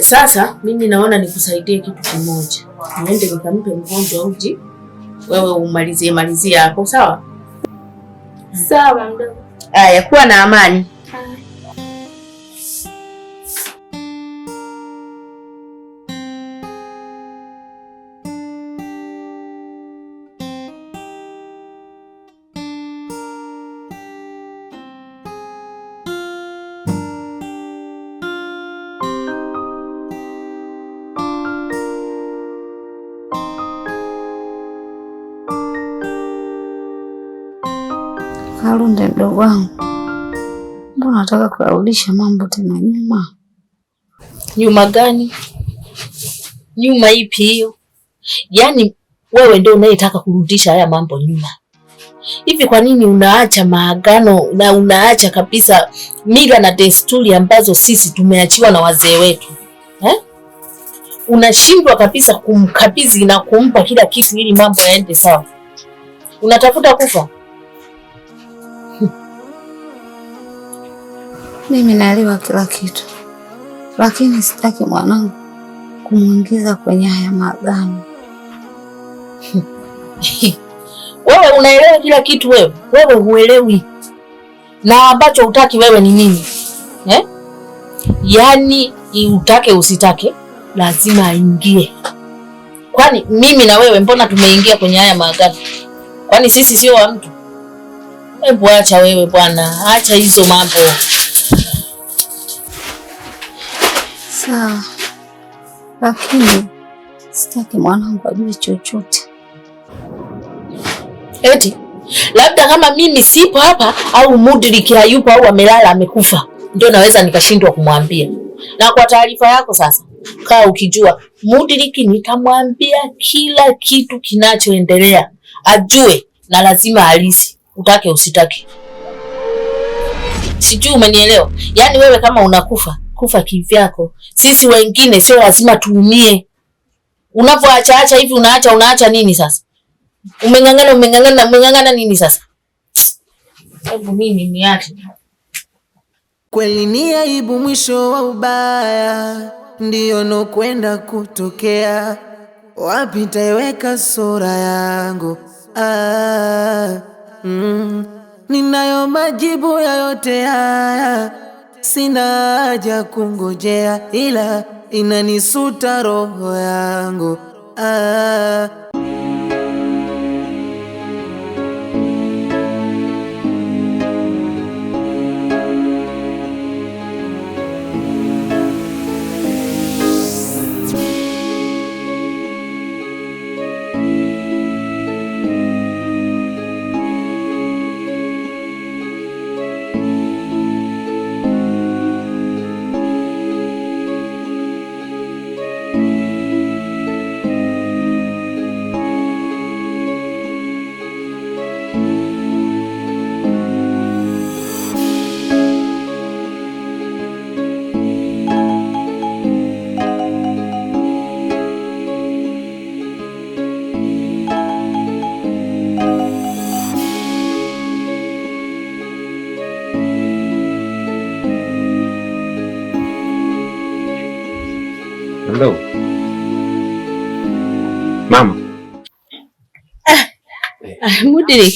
Sasa mimi naona nikusaidie kitu kimoja. Niende nikampe mgonjwa uji. Wewe umalizie hapo, sawa? Sawa mama mdogo. Haya, kuwa na amani. Kalunde mdogo wangu, mbona nataka kurudisha mambo tena nyuma? Nyuma gani? Nyuma ipi hiyo? Yaani wewe ndio unayetaka kurudisha haya mambo nyuma. Hivi kwa nini unaacha maagano na unaacha kabisa mila na desturi ambazo sisi tumeachiwa na wazee wetu? Unashindwa kabisa kumkabidhi na kumpa kila kitu ili mambo yaende sawa. Unatafuta kufa? Mimi naelewa kila kitu, lakini sitaki mwanangu kumuingiza kwenye haya maagano. Wewe unaelewa kila kitu wewe? Wewe huelewi. Na ambacho hutaki wewe ni nini? Yaani utake usitake lazima aingie. Kwani mimi na wewe mbona tumeingia kwenye haya maagano? Kwani sisi sio wa mtu? Hebu acha wewe bwana, acha hizo mambo. Sawa, lakini sitaki mwanangu ajue chochote. Eti labda kama mimi sipo hapa au Mudrik hayupo au amelala amekufa, ndio naweza nikashindwa kumwambia. Na kwa taarifa yako sasa, kaa ukijua Mudrik nitamwambia kila kitu kinachoendelea, ajue na lazima halisi, utake usitake. Sijui umenielewa? Yaani wewe kama unakufa, kufa kivyako. Sisi wengine sio lazima tuumie. Unavyoacha hivi unaacha nini sasa? Umeng'ang'ana nini sasa? Hebu mimi niache. Kweli ni aibu, mwisho wa ubaya ndio nokwenda kutokea. Wapi taiweka sura yangu? Ninayo majibu ya yote haya, sina haja kungojea, ila inanisuta roho yangu. Hello. Mama. Mudrik.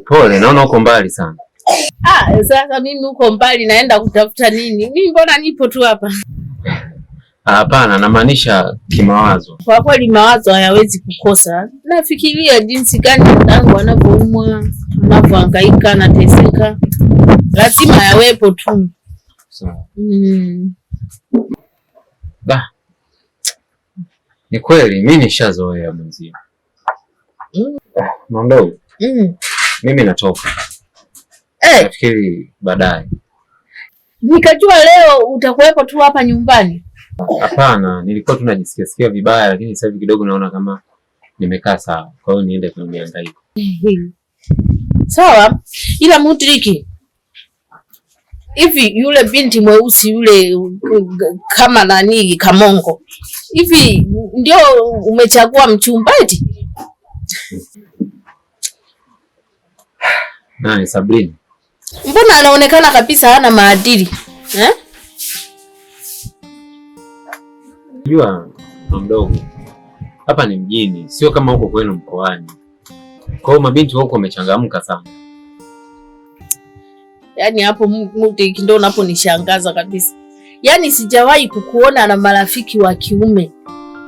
Pole, naona uko mbali sana. Sasa mimi uko mbali naenda kutafuta nini? Mimi mbona nipo tu hapa? Hapana, namaanisha kimawazo. Kwa kweli mawazo hayawezi kukosa. Nafikiria jinsi gani mwanangu anapoumwa, anapohangaika, anateseka. Lazima yawepo tu. Sawa. Ni kweli mimi nishazoea mzima. Mambo. Mimi natoka. Nafikiri baadaye. Nikajua leo utakuwepo tu hapa nyumbani. Hapana, nilikuwa tunajisikia vibaya, lakini sasa hivi kidogo naona kama nimekaa sawa. Kwa hiyo niende kwenye mihangaiko. Sawa, ila Mudrik, hivi yule binti mweusi yule kama nani Kamongo, hivi ndio umechagua mchumba eti? Nani, Sabrina? Mbona anaonekana kabisa hana maadili Jua mdogo, hapa ni mjini, sio kama huko kwenu mkoani. Kwa hiyo mabinti wako wamechangamka sana. Yaani hapo Mudrik ndio unaponishangaza kabisa. Yaani sijawahi kukuona na marafiki wa kiume.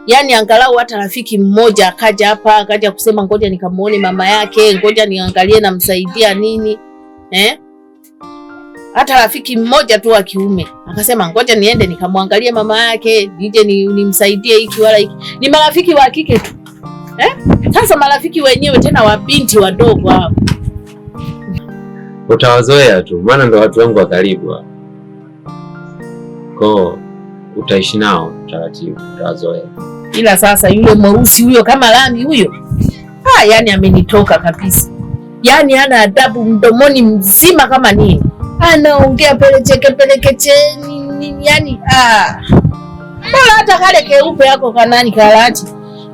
Yaani angalau hata rafiki mmoja akaja hapa akaja kusema ngoja nikamuone mama yake, ngoja niangalie namsaidia nini. Hata rafiki mmoja tu wa kiume akasema ngoja niende nikamwangalie mama yake, nije nimsaidie hiki wala hiki. Ni marafiki wa kike tu. Sasa marafiki wenyewe tena wa binti wadogo hao. Utawazoea tu, maana ndo watu wangu wa karibu. Kwa utaishi nao taratibu, utawazoea. Ila sasa yule mweusi huyo kama lami huyo, yani amenitoka kabisa. Yani hana adabu, mdomoni mzima kama nini. Anaongea pelekeche yani bora hata kale keupe yako kanani kalati.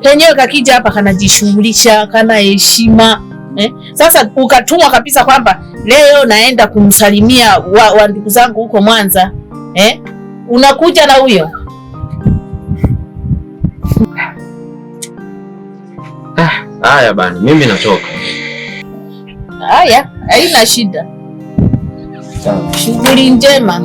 Penyewe kakija hapa kanajishughulisha, kana heshima. Sasa ukatumwa kabisa kwamba leo naenda kumsalimia wa ndugu zangu huko Mwanza. Unakuja na huyo. Haya bana, mimi natoka. Haya, haina shida. Sawa. Shughuli njema.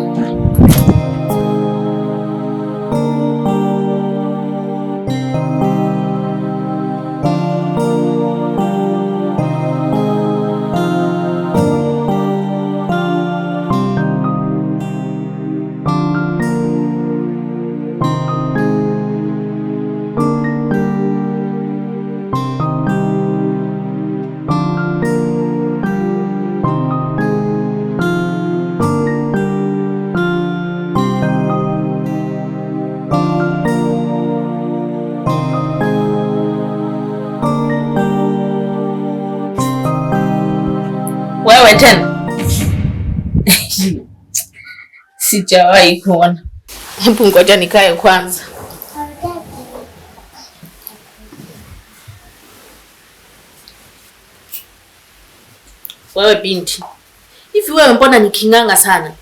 Wewe tena. Sijawahi kuona. Hebu ngoja nikae kwanza. Wewe binti. Hivi wewe mbona ni king'anga sana?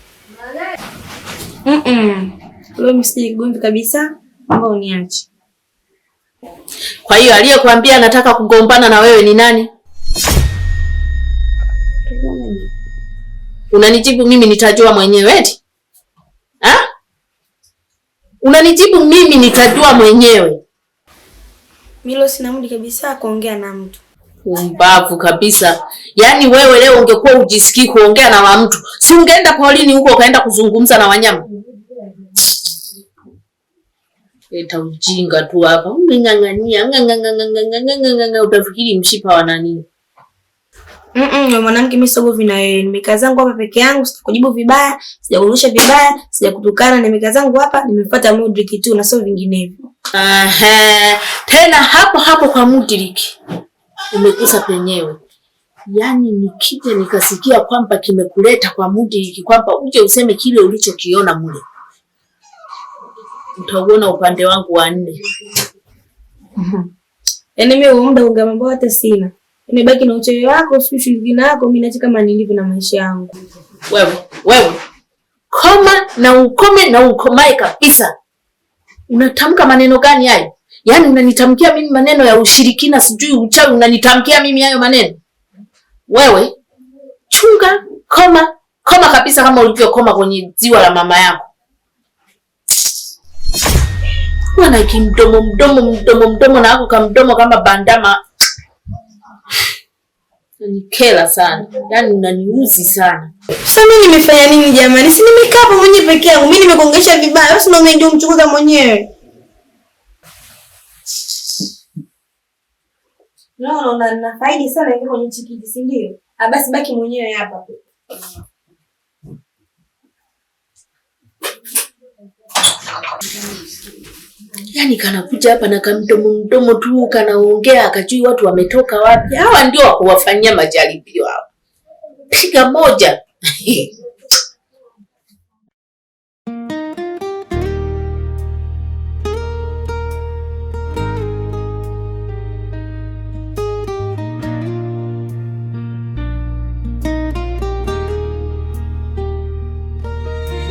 Leo msijigombi kabisa, mambo uniache. Kwa hiyo aliyekwambia anataka kugombana na wewe ni nani? Unanijibu mimi nitajua mwenyewe eti? Ha? Unanijibu mimi nitajua mwenyewe. Milo sina muda kabisa kuongea na mtu. Umbavu kabisa. Yaani wewe leo ungekuwa ujisikii kuongea na mtu, si ungeenda polini huko ukaenda kuzungumza na wanyama? Eta ujinga tu hapa. Ngangania, utafikiri mshipa wa nani? Mwanamke mimi sogovi na wewe. Nimekaa zangu hapa peke yangu, sikujibu vibaya, sijakurusha vibaya, sijakutukana, nimekaa zangu hapa, nimefuata Mudrik tu na sio vinginevyo. Tena hapo kwa Mudrik. Umekusa penyewe. Yaani nikija nikasikia kwamba kimekuleta kwa Mudrik, kwamba uje useme kile ulichokiona mule. Utaona upande wangu wa 4. Yaani mimi muda unga mambo hata sina. Nimebaki na uchoyo wako, shughuli yako, mimi nachi kama nilivyo na maisha yangu. Wewe. Ukome na ukomae kabisa. Unatamka maneno gani hayo? Yaani unanitamkia mimi maneno ya ushirikina, sijui uchawi, unanitamkia mimi hayo maneno? Wewe chunga, koma kabisa kama ulivyokoma kwenye ziwa la mama yako. Wana kimdomo na hako kamdomo kama bandama. Unanikela sana. Yaani unaniuzi sana. Sasa mimi nimefanya nini jamani? Si nimekaa hapo mwenyewe peke yangu. Mimi nimekuongesha vibaya. Wewe sio ndio umchukuza mwenyewe. No, na faidi sana hiyo kwenye chikiji, si ndio? Basi baki mwenyewe hapa. Yaani kanakuja hapa na kamdomo tu kanaongea akajui watu wametoka wapi. Hawa ndio wa kuwafanyia majaribio hao. Piga moja.